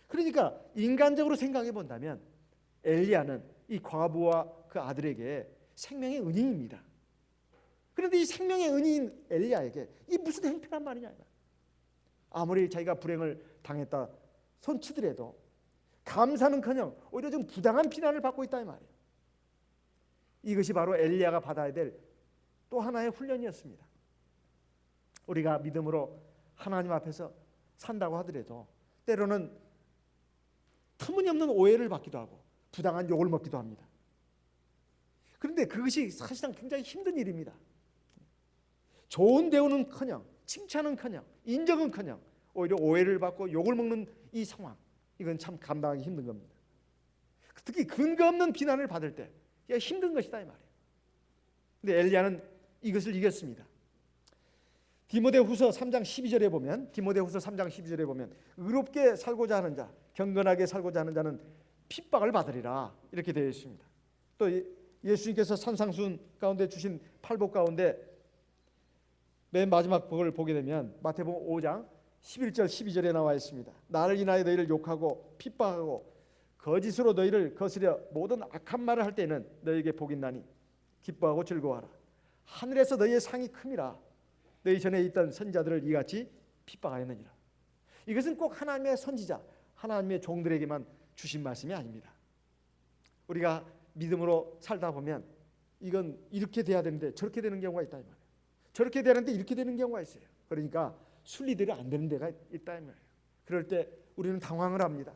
그러니까 인간적으로 생각해 본다면 엘리야는 이 과부와 그 아들에게 생명의 은인입니다. 그런데 이 생명의 은인 엘리야에게 이게 무슨 행패란 말이냐. 아무리 자기가 불행을 당했다 손치더라도 감사는커녕 오히려 좀 부당한 비난을 받고 있다 이 말이에요. 이것이 바로 엘리야가 받아야 될 또 하나의 훈련이었습니다. 우리가 믿음으로 하나님 앞에서 산다고 하더라도 때로는 터무니없는 오해를 받기도 하고 부당한 욕을 먹기도 합니다. 그런데 그것이 사실상 굉장히 힘든 일입니다. 좋은 대우는커녕 칭찬은커녕 인정은커녕 오히려 오해를 받고 욕을 먹는 이 상황, 이건 참 감당하기 힘든 겁니다. 특히 근거 없는 비난을 받을 때 힘든 것이다 이 말이에요. 근데 엘리야는 이것을 이겼습니다. 디모데후서 3장 12절에 보면 의롭게 살고자 하는 자, 경건하게 살고자 하는 자는 핍박을 받으리라 이렇게 되어 있습니다. 또 예수님께서 산상순 가운데 주신 팔복 가운데 맨 마지막 복을 보게 되면 마태복음 5장 11절 12절에 나와 있습니다. 나를 인하여 너희를 욕하고 핍박하고 거짓으로 너희를 거스려 모든 악한 말을 할 때는 너희에게 복이 있나니 기뻐하고 즐거워하라. 하늘에서 너희의 상이 큼이라. 너희 전에 있던 선지자들을 이같이 핍박하였느니라. 이것은 꼭 하나님의 선지자, 하나님의 종들에게만 주신 말씀이 아닙니다. 우리가 믿음으로 살다 보면 이건 이렇게 돼야 되는데 저렇게 되는 경우가 있다 이 말이에요. 저렇게 되는데 이렇게 되는 경우가 있어요. 그러니까 순리대로 안 되는 데가 있다 이 말이에요. 그럴 때 우리는 당황을 합니다.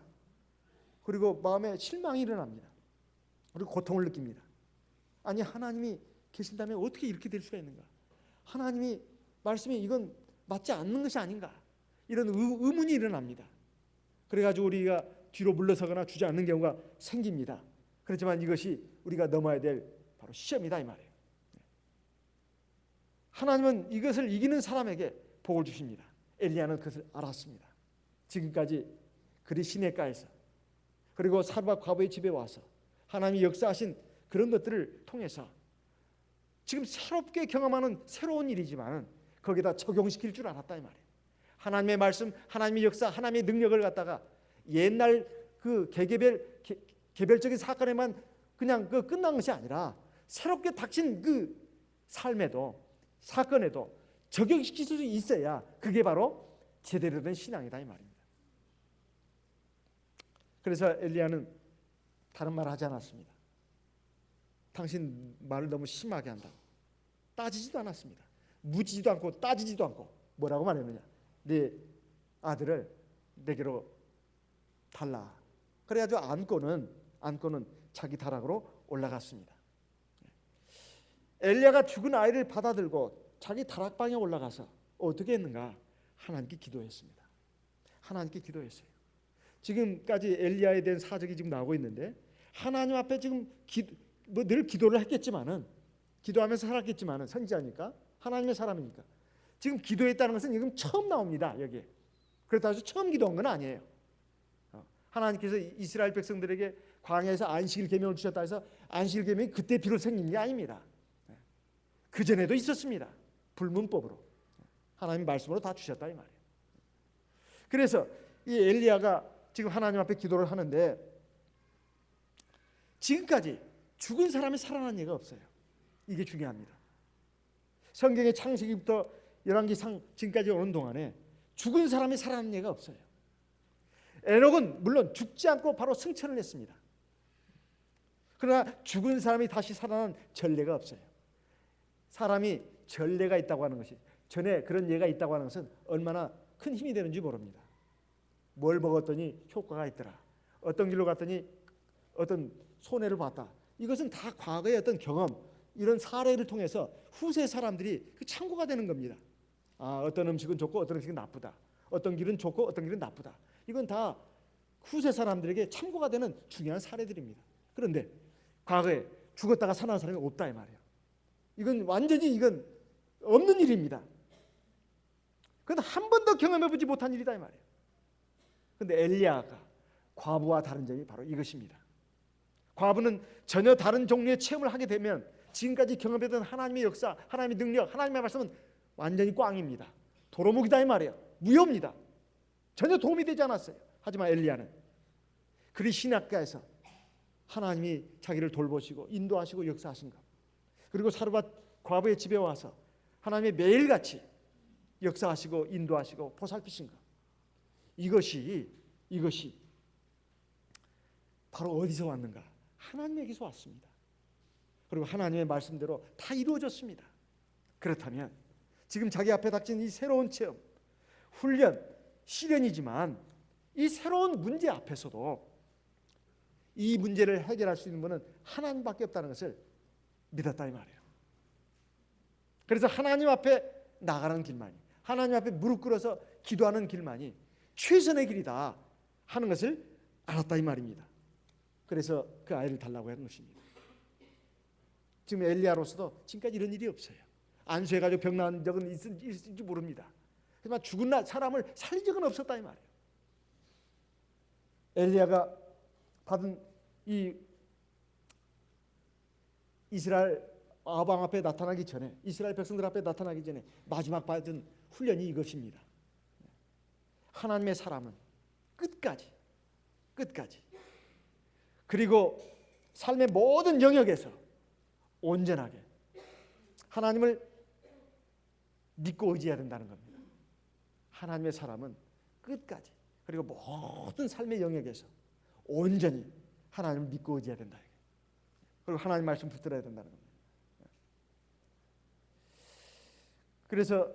그리고 마음에 실망이 일어납니다. 그리고 고통을 느낍니다. 아니 하나님이 계신다면 어떻게 이렇게 될 수가 있는가? 하나님이 말씀이 이건 맞지 않는 것이 아닌가? 이런 의문이 일어납니다. 그래가지고 우리가 뒤로 물러서거나 주저앉는 경우가 생깁니다. 그렇지만 이것이 우리가 넘어야 될 바로 시험이다 이 말이에요. 하나님은 이것을 이기는 사람에게 복을 주십니다. 엘리야는 그것을 알았습니다. 지금까지 그리 시내가에서 그리고 사르밧 과부의 집에 와서 하나님이 역사하신 그런 것들을 통해서 지금 새롭게 경험하는 새로운 일이지만 거기다 적용시킬 줄 알았다 이 말이에요. 하나님의 말씀, 하나님의 역사, 하나님의 능력을 갖다가 옛날 그 개별적인 사건에만 그냥 끝난 것이 아니라 새롭게 닥친 그 삶에도 사건에도 적용시킬 수 있어야 그게 바로 제대로 된 신앙이다 이 말입니다. 그래서 엘리야는 다른 말을 하지 않았습니다. 당신 말을 너무 심하게 한다고 따지지도 않았습니다. 묻지도 않고 따지지도 않고 뭐라고 말했느냐? 네 아들을 내게로 달라. 그래가지고 안고는 자기 다락으로 올라갔습니다. 엘리야가 죽은 아이를 받아들고 자기 다락방에 올라가서 어떻게 했는가? 하나님께 기도했습니다. 하나님께 기도했어요. 지금까지 엘리야에 대한 사적이 지금 나오고 있는데 하나님 앞에 지금 늘 기도를 했겠지만은 기도하면서 살았겠지만은 선지자니까 하나님의 사람이니까 지금 기도했다는 것은 지금 처음 나옵니다. 여기에. 그렇다고 해서 처음 기도한 건 아니에요. 하나님께서 이스라엘 백성들에게 광야에서 안식일 계명을 주셨다 해서 안식일 계명이 그때 비로소 생긴 게 아닙니다. 그 전에도 있었습니다. 불문법으로 하나님 말씀으로 다 주셨다 이 말이에요. 그래서 이 엘리야가 지금 하나님 앞에 기도를 하는데 지금까지 죽은 사람이 살아난 예가 없어요. 이게 중요합니다. 성경의 창세기부터 열왕기상 지금까지 오는 동안에 죽은 사람이 살아난 예가 없어요. 에녹은 물론 죽지 않고 바로 승천을 했습니다. 그러나 죽은 사람이 다시 살아난 전례가 없어요. 사람이 전례가 있다고 하는 것이, 전에 그런 예가 있다고 하는 것은 얼마나 큰 힘이 되는지 모릅니다. 뭘 먹었더니 효과가 있더라, 어떤 길로 갔더니 어떤 손해를 봤다, 이것은 다 과거의 어떤 경험, 이런 사례를 통해서 후세 사람들이 그 참고가 되는 겁니다. 어떤 음식은 좋고 어떤 음식은 나쁘다, 어떤 길은 좋고 어떤 길은 나쁘다, 이건 다 후세 사람들에게 참고가 되는 중요한 사례들입니다. 그런데 과거에 죽었다가 살아난 사람이 없다 이 말이에요. 이건 완전히 이건 없는 일입니다. 그건 한 번도 경험해보지 못한 일이다 이 말이에요. 그런데 엘리야가 과부와 다른 점이 바로 이것입니다. 과부는 전혀 다른 종류의 체험을 하게 되면 지금까지 경험했던 하나님의 역사, 하나님의 능력, 하나님의 말씀은 완전히 꽝입니다. 도루묵이다 이 말이에요. 무효입니다. 전혀 도움이 되지 않았어요. 하지만 엘리야는 그리 신학가에서 하나님이 자기를 돌보시고 인도하시고 역사하신 것, 그리고 사르밧 과부의 집에 와서 하나님이 매일같이 역사하시고 인도하시고 보살피신 것, 이것이 바로 어디서 왔는가? 하나님에게서 왔습니다. 그리고 하나님의 말씀대로 다 이루어졌습니다. 그렇다면 지금 자기 앞에 닥친 이 새로운 체험, 훈련, 시련이지만 이 새로운 문제 앞에서도 이 문제를 해결할 수 있는 분은 하나님밖에 없다는 것을 믿었다 이 말이에요. 그래서 하나님 앞에 나가는 길만이, 하나님 앞에 무릎 꿇어서 기도하는 길만이 최선의 길이다 하는 것을 알았다 이 말입니다. 그래서 그 아이를 달라고 한 것입니다. 지금 엘리야로서도 지금까지 이런 일이 없어요. 안수해가지고 병 나은 적은 있을지 모릅니다. 하지만 죽은 사람을 살린 적은 없었다 이 말이에요. 엘리야가 받은 이 이스라엘 아방 앞에 나타나기 전에, 이스라엘 백성들 앞에 나타나기 전에 마지막 받은 훈련이 이것입니다. 하나님의 사람은 끝까지 그리고 삶의 모든 영역에서 온전하게 하나님을 믿고 의지해야 된다는 겁니다. 하나님의 사람은 끝까지, 그리고 모든 삶의 영역에서 온전히 하나님을 믿고 의지해야 된다. 그리고 하나님 말씀 붙들어야 된다는 겁니다. 그래서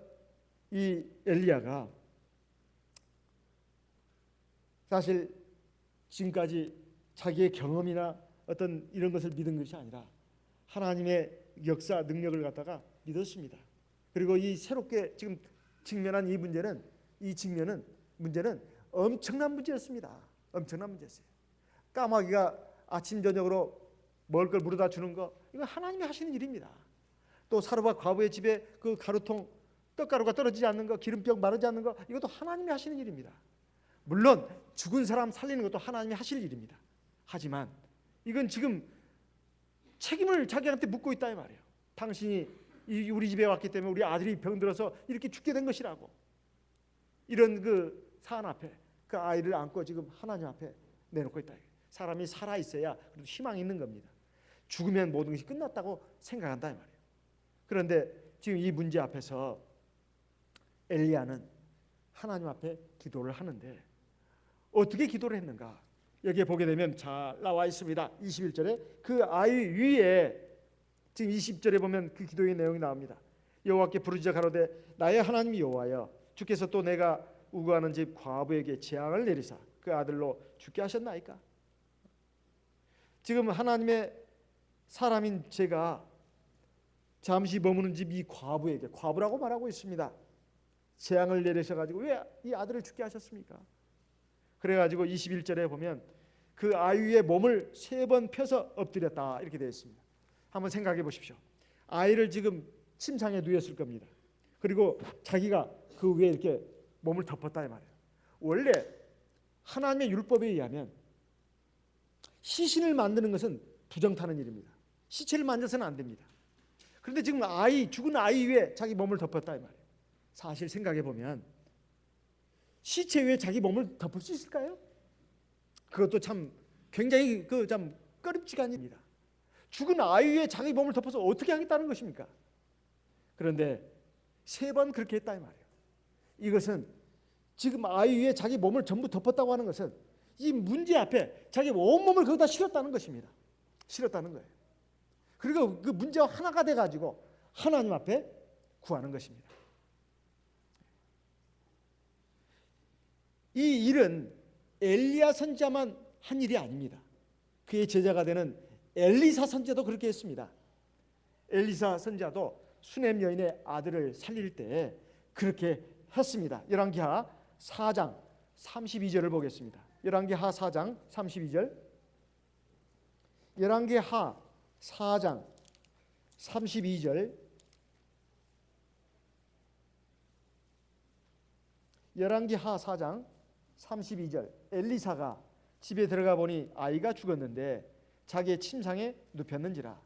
이 엘리야가 사실 지금까지 자기의 경험이나 어떤 이런 것을 믿은 것이 아니라 하나님의 역사 능력을 갖다가 믿었습니다. 그리고 이 새롭게 지금 직면한 이 문제는, 문제는 엄청난 문제였습니다. 엄청난 문제였어요. 까마귀가 아침 저녁으로 먹을 걸 물어다 주는 거, 이건 하나님이 하시는 일입니다. 또 사르밧 과부의 집에 그 가루통 떡가루가 떨어지지 않는 거, 기름병 마르지 않는 거, 이것도 하나님이 하시는 일입니다. 물론 죽은 사람 살리는 것도 하나님이 하실 일입니다. 하지만 이건 지금 책임을 자기한테 묻고 있다 이 말이에요. 당신이 우리 집에 왔기 때문에 우리 아들이 병들어서 이렇게 죽게 된 것이라고. 이런 그 사안 앞에 그 아이를 안고 지금 하나님 앞에 내놓고 있다. 사람이 살아 있어야 그래도 희망이 있는 겁니다. 죽으면 모든 것이 끝났다고 생각한다 이 말이에요. 그런데 지금 이 문제 앞에서 엘리야는 하나님 앞에 기도를 하는데 어떻게 기도를 했는가? 여기에 보게 되면 잘 나와 있습니다. 21절에 그 아이 위에, 지금 20절에 보면 그 기도의 내용이 나옵니다. 여호와께 부르짖어 가로되 나의 하나님 여호와여, 주께서 또 내가 우거하는 집 과부에게 재앙을 내리사 그 아들로 죽게 하셨나이까? 지금 하나님의 사람인 제가 잠시 머무는 집 이 과부에게, 과부라고 말하고 있습니다, 재앙을 내리셔가지고 왜 이 아들을 죽게 하셨습니까? 그래가지고 21절에 보면 그 아이 위에 몸을 3번 펴서 엎드렸다 이렇게 되어 있습니다. 한번 생각해 보십시오. 아이를 지금 침상에 누웠을 겁니다. 그리고 자기가 그 위에 이렇게 몸을 덮었다 이 말이에요. 원래 하나님의 율법에 의하면 시신을 만드는 것은 부정타는 일입니다. 시체를 만져서는 안 됩니다. 그런데 지금 죽은 아이 위에 자기 몸을 덮었다 이 말이에요. 사실 생각해 보면 시체 위에 자기 몸을 덮을 수 있을까요? 그것도 참 굉장히 참 꺼림칙한 일입니다. 죽은 아이 위에 자기 몸을 덮어서 어떻게 하겠다는 것입니까? 그런데 3번 그렇게 했다 이 말이에요. 이것은 지금 아이 위에 자기 몸을 전부 덮었다고 하는 것은 이 문제 앞에 자기 온몸을 거기다 실었다는 것입니다. 실었다는 거예요. 그리고 그 문제와 하나가 돼가지고 하나님 앞에 구하는 것입니다. 이 일은 엘리야 선지자만 한 일이 아닙니다. 그의 제자가 되는 엘리사 선지자도 그렇게 했습니다. 엘리사 선지자도 수넴 여인의 아들을 살릴 때 그렇게 했습니다. 열왕기하 4장 32절을 보겠습니다. 열왕기하 4장 32절. 열왕기하 4장 32절. 열왕기하 4장 32절. 엘리사가 집에 들어가 보니 아이가 죽었는데 자기의 침상에 눕혔는지라.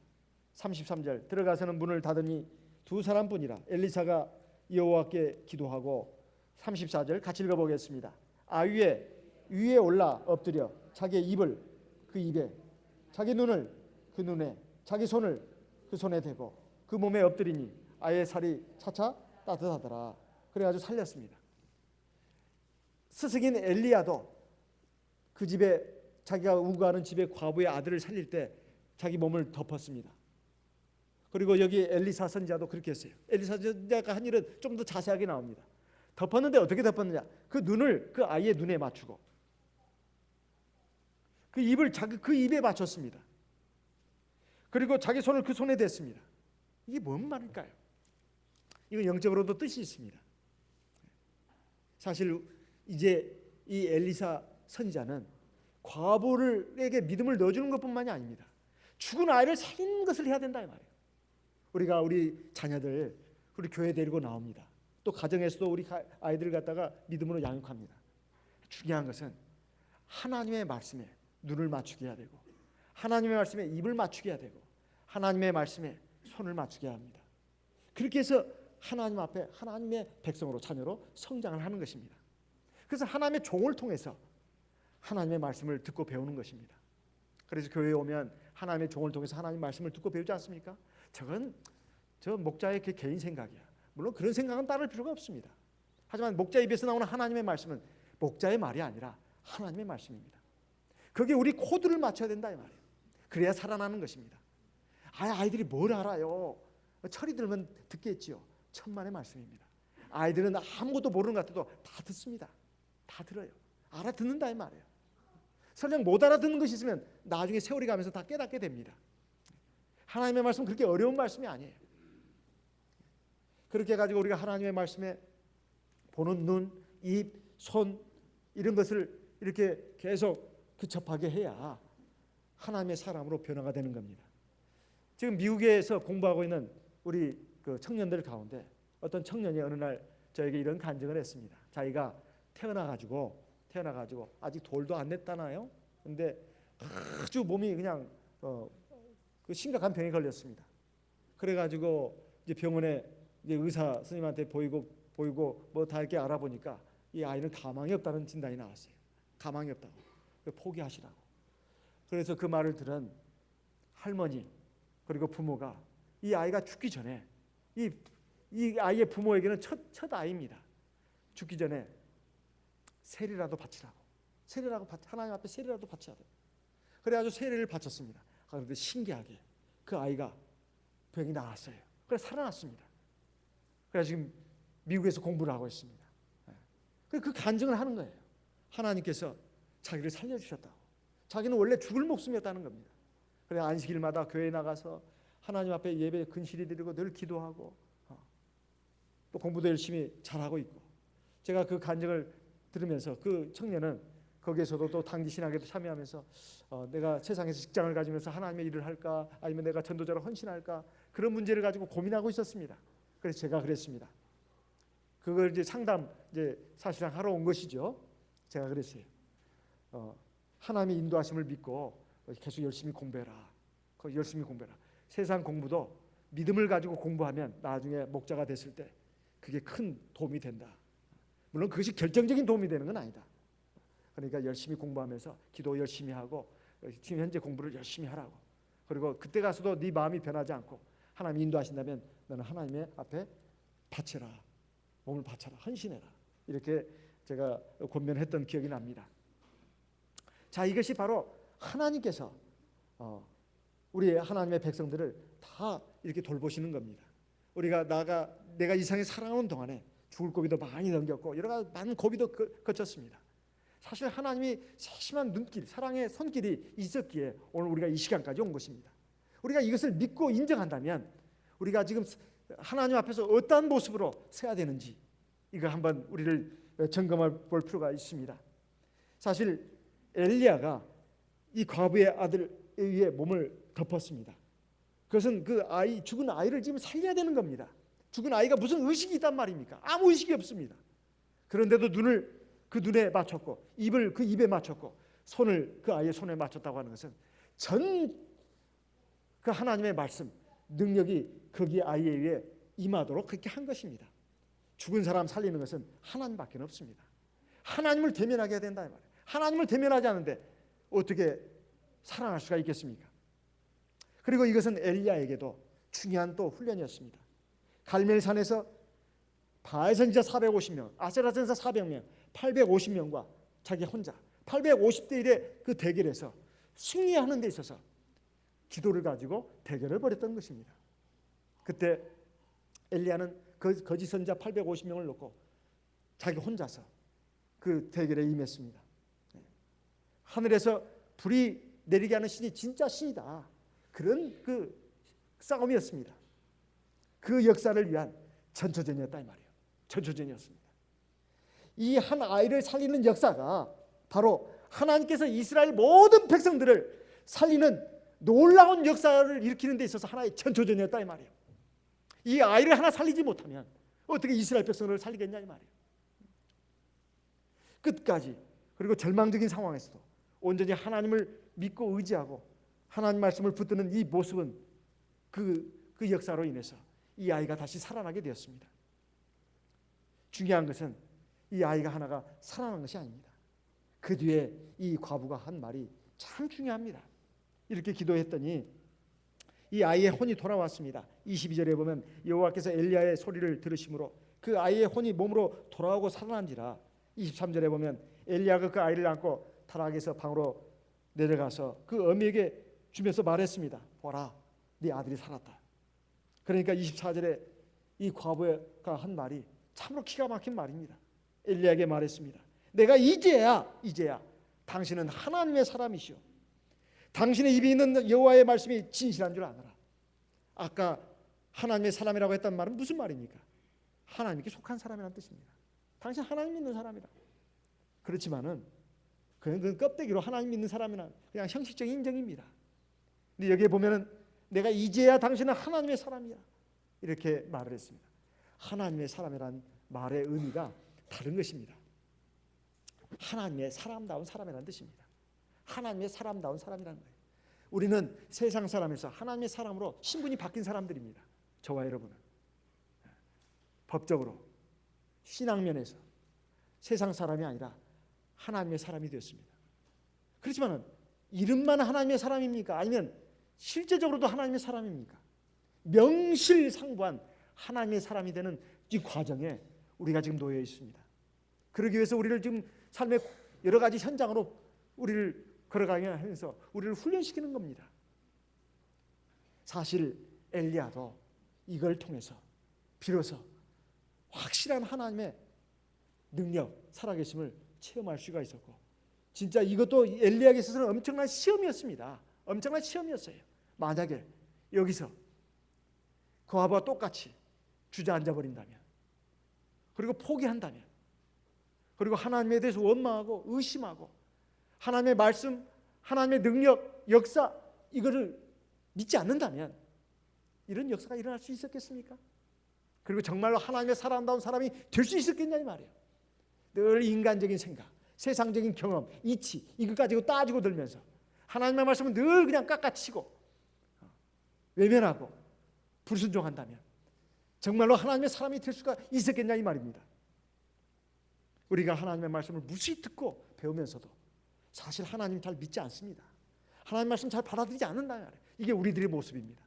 33절. 들어가서는 문을 닫으니 두 사람뿐이라. 엘리사가 여호와께 기도하고 34절 같이 읽어보겠습니다. 아이의 위에 올라 엎드려 자기의 입을 그 입에, 자기 눈을 그 눈에, 자기 손을 그 손에 대고 그 몸에 엎드리니 아이의 살이 차차 따뜻하더라. 그래가지고 살렸습니다. 스승인 엘리야도 그 집에 자기가 우거하는 집의 과부의 아들을 살릴 때 자기 몸을 덮었습니다. 그리고 여기 엘리사 선지자도 그렇게 했어요. 엘리사 선지자가 한 일은 좀 더 자세하게 나옵니다. 덮었는데 어떻게 덮었느냐? 그 눈을 그 아이의 눈에 맞추고 그 입을 자기 그 입에 맞췄습니다. 그리고 자기 손을 그 손에 댔습니다. 이게 뭔 말일까요? 이건 영적으로도 뜻이 있습니다. 사실 이제 이 엘리사 선지자는 과부에게 믿음을 넣어주는 것뿐만이 아닙니다. 죽은 아이를 살리는 것을 해야 된다 이 말이에요. 우리가 우리 자녀들 우리 교회 데리고 나옵니다. 또 가정에서도 우리 아이들을 갖다가 믿음으로 양육합니다. 중요한 것은 하나님의 말씀에 눈을 맞추게 해야 되고 하나님의 말씀에 입을 맞추게 해야 되고 하나님의 말씀에 손을 맞추게 합니다. 그렇게 해서 하나님 앞에 하나님의 백성으로 자녀로 성장을 하는 것입니다. 그래서 하나님의 종을 통해서 하나님의 말씀을 듣고 배우는 것입니다. 그래서 교회에 오면 하나님의 종을 통해서 하나님의 말씀을 듣고 배우지 않습니까? 저건 저 목자의 개인 생각이야. 물론 그런 생각은 따를 필요가 없습니다. 하지만 목자 입에서 나오는 하나님의 말씀은 목자의 말이 아니라 하나님의 말씀입니다. 거기에 우리 코드를 맞춰야 된다 이 말이에요. 그래야 살아나는 것입니다. 아이들이 뭘 알아요? 철이 들면 듣겠지요. 천만의 말씀입니다. 아이들은 아무것도 모르는 것 같아도 다 듣습니다. 다 들어요. 알아듣는다 이 말이에요. 설령 못 알아듣는 것이 있으면 나중에 세월이 가면서 다 깨닫게 됩니다. 하나님의 말씀은 그렇게 어려운 말씀이 아니에요. 그렇게 해가지고 우리가 하나님의 말씀에 보는 눈, 입, 손 이런 것을 이렇게 계속 접하게 해야 하나님의 사람으로 변화가 되는 겁니다. 지금 미국에서 공부하고 있는 우리 그 청년들 가운데 어떤 청년이 어느 날 저에게 이런 간증을 했습니다. 자기가 태어나가지고 아직 돌도 안 냈다나요? 근데 아주 몸이 그냥 그 심각한 병에 걸렸습니다. 그래가지고 이제 병원에 이제 의사 선생님한테 보이고 뭐 다 이렇게 알아보니까 이 아이는 가망이 없다는 진단이 나왔어요. 가망이 없다고. 포기하시라고. 그래서 그 말을 들은 할머니 그리고 부모가 이 아이가 죽기 전에 이 아이의 부모에게는 첫 아이입니다. 죽기 전에 세례라도 바치라고. 하나님 앞에 세례라도 바쳐야 돼요. 그래가지고 세례를 바쳤습니다. 그런데 신기하게 그 아이가 병이 나았어요. 그래서 살아났습니다. 그래서 지금 미국에서 공부를 하고 있습니다. 그 간증을 하는 거예요. 하나님께서 자기를 살려주셨다고. 자기는 원래 죽을 목숨이었다는 겁니다. 그래서 안식일마다 교회에 나가서 하나님 앞에 예배 근실히 드리고 늘 기도하고 또 공부도 열심히 잘하고 있고, 제가 그 간증을 들으면서 그 청년은 거기에서도 또 단기 신학에도 참여하면서 내가 세상에서 직장을 가지면서 하나님의 일을 할까 아니면 내가 전도자로 헌신할까 그런 문제를 가지고 고민하고 있었습니다. 그래서 제가 그랬습니다. 그걸 이제 상담 이제 사실상 하러 온 것이죠. 제가 그랬어요. 하나님의 인도하심을 믿고 계속 열심히 공부해라. 열심히 공부해라. 세상 공부도 믿음을 가지고 공부하면 나중에 목자가 됐을 때 그게 큰 도움이 된다. 물론 그것이 결정적인 도움이 되는 건 아니다. 그러니까 열심히 공부하면서 기도 열심히 하고 지금 현재 공부를 열심히 하라고. 그리고 그때 가서도 네 마음이 변하지 않고 하나님이 인도하신다면 너는 하나님의 앞에 바쳐라, 몸을 바쳐라, 헌신해라, 이렇게 제가 권면했던 기억이 납니다. 자, 이것이 바로 하나님께서 우리 하나님의 백성들을 다 이렇게 돌보시는 겁니다. 우리가 내가 이 세상에 살아오는 동안에 죽을 고비도 많이 넘겼고 여러 가지 많은 고비도 거쳤습니다. 사실 하나님이 세심한 눈길, 사랑의 손길이 있었기에 오늘 우리가 이 시간까지 온 것입니다. 우리가 이것을 믿고 인정한다면 우리가 지금 하나님 앞에서 어떠한 모습으로 서야 되는지 이거 한번 우리를 점검해 볼 필요가 있습니다. 사실 엘리야가 이 과부의 아들 위에 몸을 덮었습니다. 그것은 그 죽은 아이를 지금 살려야 되는 겁니다. 죽은 아이가 무슨 의식이 있단 말입니까? 아무 의식이 없습니다. 그런데도 눈을 그 눈에 맞췄고 입을 그 입에 맞췄고 손을 그 아이의 손에 맞췄다고 하는 것은 전 그 하나님의 말씀, 능력이 거기 아이에 의해 임하도록 그렇게 한 것입니다. 죽은 사람 살리는 것은 하나님밖에 없습니다. 하나님을 대면하게 해야 된다 이 말이에요. 하나님을 대면하지 않는데 어떻게 살아날 수가 있겠습니까? 그리고 이것은 엘리야에게도 중요한 또 훈련이었습니다. 갈멜산에서 바알 선지자 450명, 아세라 선지자 400명, 850명과 자기 혼자 850대 1의 그 대결에서 승리하는 데 있어서 기도를 가지고 대결을 벌였던 것입니다. 그때 엘리야는 거짓 선지자 850명을 놓고 자기 혼자서 그 대결에 임했습니다. 하늘에서 불이 내리게 하는 신이 진짜 신이다, 그런 그 싸움이었습니다. 그 역사를 위한 전초전이었다 이 말이에요. 전초전이었습니다. 이 한 아이를 살리는 역사가 바로 하나님께서 이스라엘 모든 백성들을 살리는 놀라운 역사를 일으키는 데 있어서 하나의 전초전이었다 이 말이에요. 이 아이를 하나 살리지 못하면 어떻게 이스라엘 백성을 살리겠냐 이 말이에요. 끝까지, 그리고 절망적인 상황에서도 온전히 하나님을 믿고 의지하고 하나님 말씀을 붙드는 이 모습은 그 역사로 인해서 이 아이가 다시 살아나게 되었습니다. 중요한 것은 이 아이가 하나가 살아난 것이 아닙니다. 그 뒤에 이 과부가 한 말이 참 중요합니다. 이렇게 기도했더니 이 아이의 혼이 돌아왔습니다. 22절에 보면 여호와께서 엘리야의 소리를 들으심으로 그 아이의 혼이 몸으로 돌아오고 살아난지라. 23절에 보면 엘리야가 그 아이를 안고 타락에서 방으로 내려가서 그 어미에게 주면서 말했습니다. 보라, 네 아들이 살았다. 그러니까 24절에 이 과부가 한 말이 참으로 기가 막힌 말입니다. 엘리야에게 말했습니다. 내가 이제야 당신은 하나님의 사람이시오. 당신의 입에 있는 여호와의 말씀이 진실한 줄 아노라. 아까 하나님의 사람이라고 했던 말은 무슨 말입니까? 하나님께 속한 사람이라는 뜻입니다. 당신 하나님 믿는 사람이라. 그렇지만은 그 껍데기로 하나님 믿는 사람이란 그냥 형식적인 인정입니다. 근데 여기에 보면은 내가 이제야 당신은 하나님의 사람이야, 이렇게 말을 했습니다. 하나님의 사람이란 말의 의미가 다른 것입니다. 하나님의 사람다운 사람이라는 뜻입니다. 하나님의 사람다운 사람이라는 거예요. 우리는 세상 사람에서 하나님의 사람으로 신분이 바뀐 사람들입니다. 저와 여러분은 법적으로 신앙면에서 세상 사람이 아니라 하나님의 사람이 되었습니다. 그렇지만 이름만 하나님의 사람입니까? 아니면 실제적으로도 하나님의 사람입니까? 명실상부한 하나님의 사람이 되는 이 과정에 우리가 지금 놓여 있습니다. 그러기 위해서 우리를 지금 삶의 여러 가지 현장으로 우리를 걸어가게 하면서 우리를 훈련시키는 겁니다. 사실 엘리야도 이걸 통해서 비로소 확실한 하나님의 능력, 살아계심을 체험할 수가 있었고, 진짜 이것도 엘리야에게 있어서는 엄청난 시험이었습니다. 엄청난 시험이었어요. 만약에 여기서 그와와 똑같이 주저앉아 버린다면, 그리고 포기한다면, 그리고 하나님에 대해서 원망하고 의심하고 하나님의 말씀, 하나님의 능력, 역사 이거를 믿지 않는다면 이런 역사가 일어날 수 있었겠습니까? 그리고 정말로 하나님의 사람다운 사람이 될 수 있었겠냐 이 말이에요. 늘 인간적인 생각, 세상적인 경험, 이치 이것 가지고 따지고 들면서 하나님의 말씀은 늘 그냥 깎아치고 외면하고 불순종한다면 정말로 하나님의 사람이 될 수가 있었겠냐 이 말입니다. 우리가 하나님의 말씀을 무수히 듣고 배우면서도 사실 하나님 잘 믿지 않습니다. 하나님 말씀 잘 받아들이지 않는다 말이에요. 이게 우리들의 모습입니다.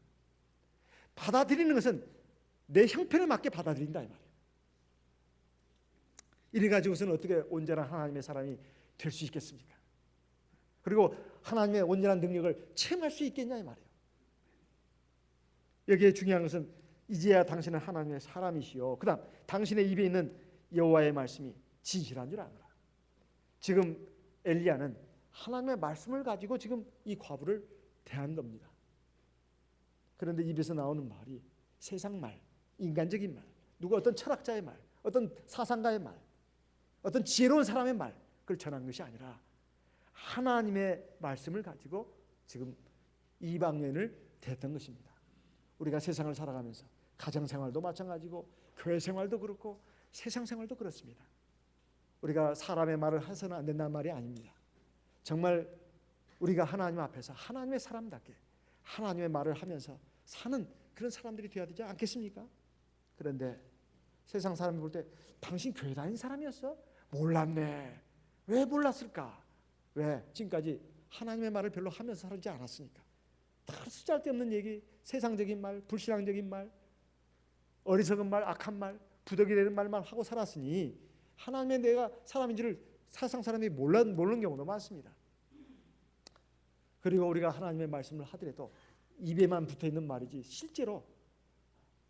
받아들이는 것은 내 형편에 맞게 받아들인다 이 말이에요. 이래 가지고서는 어떻게 온전한 하나님의 사람이 될 수 있겠습니까? 그리고 하나님의 온전한 능력을 체험할 수 있겠냐 이 말이에요. 여기에 중요한 것은 이제야 당신은 하나님의 사람이시요. 그다음 당신의 입에 있는 여호와의 말씀이 진실한 줄 아노라. 지금 엘리야는 하나님의 말씀을 가지고 지금 이 과부를 대한 겁니다. 그런데 입에서 나오는 말이 세상 말, 인간적인 말, 누가 어떤 철학자의 말, 어떤 사상가의 말, 어떤 지혜로운 사람의 말, 그걸 전한 것이 아니라 하나님의 말씀을 가지고 지금 이방인을 대했던 것입니다. 우리가 세상을 살아가면서 가정 생활도 마찬가지고 교회 생활도 그렇고 세상 생활도 그렇습니다. 우리가 사람의 말을 해서는 안 된다는 말이 아닙니다. 정말 우리가 하나님 앞에서 하나님의 사람답게 하나님의 말을 하면서 사는 그런 사람들이 되어야 되지 않겠습니까? 그런데 세상 사람이 볼 때 당신 교회 다닌 사람이었어? 몰랐네. 왜 몰랐을까? 왜? 지금까지 하나님의 말을 별로 하면서 살지 않았으니까. 다 쓰잘데없는 얘기, 세상적인 말, 불신앙적인 말, 어리석은 말, 악한 말, 부덕이 되는 말만 하고 살았으니 하나님의 내가 사람인지를 세상 사람이 모르는 경우도 많습니다. 그리고 우리가 하나님의 말씀을 하더라도 입에만 붙어있는 말이지 실제로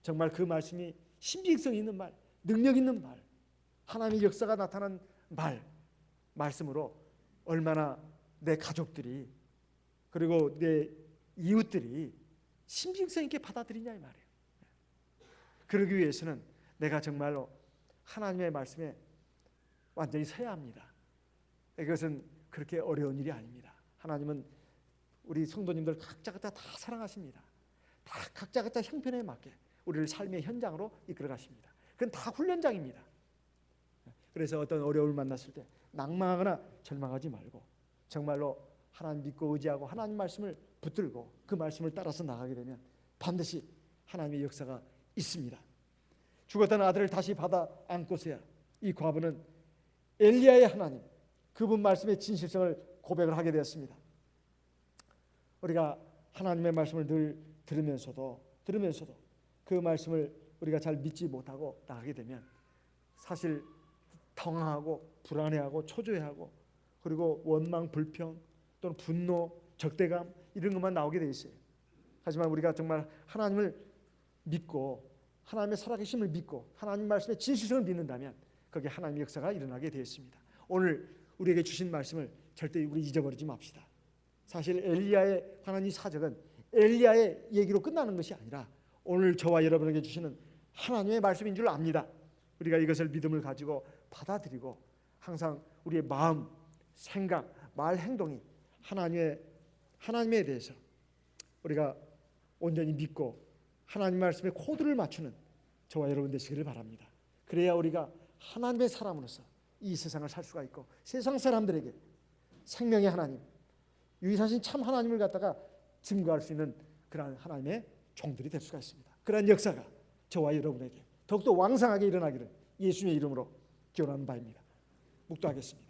정말 그 말씀이 신빙성 있는 말, 능력 있는 말, 하나님의 역사가 나타난 말씀으로 얼마나 내 가족들이 그리고 내 이웃들이 신빙성 있게 받아들이냐 이 말이에요. 그러기 위해서는 내가 정말로 하나님의 말씀에 완전히 서야 합니다. 이것은 그렇게 어려운 일이 아닙니다. 하나님은 우리 성도님들 각자 다 사랑하십니다. 다 각자 형편에 맞게 우리를 삶의 현장으로 이끌어 가십니다. 그건 다 훈련장입니다. 그래서 어떤 어려움을 만났을 때 낭망하거나 절망하지 말고 정말로 하나님 믿고 의지하고 하나님 말씀을 붙들고 그 말씀을 따라서 나가게 되면 반드시 하나님의 역사가 있습니다. 죽었던 아들을 다시 받아 안고서야 이 과부는 엘리야의 하나님, 그분 말씀의 진실성을 고백을 하게 되었습니다. 우리가 하나님의 말씀을 늘 들으면서도 그 말씀을 우리가 잘 믿지 못하고 나가게 되면 사실 당황하고 불안해하고 초조해하고 그리고 원망, 불평 또는 분노, 적대감 이런 것만 나오게 돼 있어요. 하지만 우리가 정말 하나님을 믿고 하나님의 살아계심을 믿고 하나님 말씀의 진실성을 믿는다면 거기에 하나님의 역사가 일어나게 되어 있습니다. 오늘 우리에게 주신 말씀을 절대 우리 잊어버리지 맙시다. 사실 엘리야의 하나님 사적은 엘리야의 얘기로 끝나는 것이 아니라 오늘 저와 여러분에게 주시는 하나님의 말씀인 줄 압니다. 우리가 이것을 믿음을 가지고 받아들이고 항상 우리의 마음, 생각, 말, 행동이 하나님에 대해서 우리가 온전히 믿고 하나님 말씀에 코드를 맞추는 저와 여러분 되시기를 바랍니다. 그래야 우리가 하나님의 사람으로서 이 세상을 살 수가 있고 세상 사람들에게 생명의 하나님, 유일하신 참 하나님을 갖다가 증거할 수 있는 그러한 하나님의 종들이 될 수가 있습니다. 그러한 역사가 저와 여러분에게 더욱더 왕성하게 일어나기를 예수님의 이름으로 기원하는 바입니다. 묵도하겠습니다.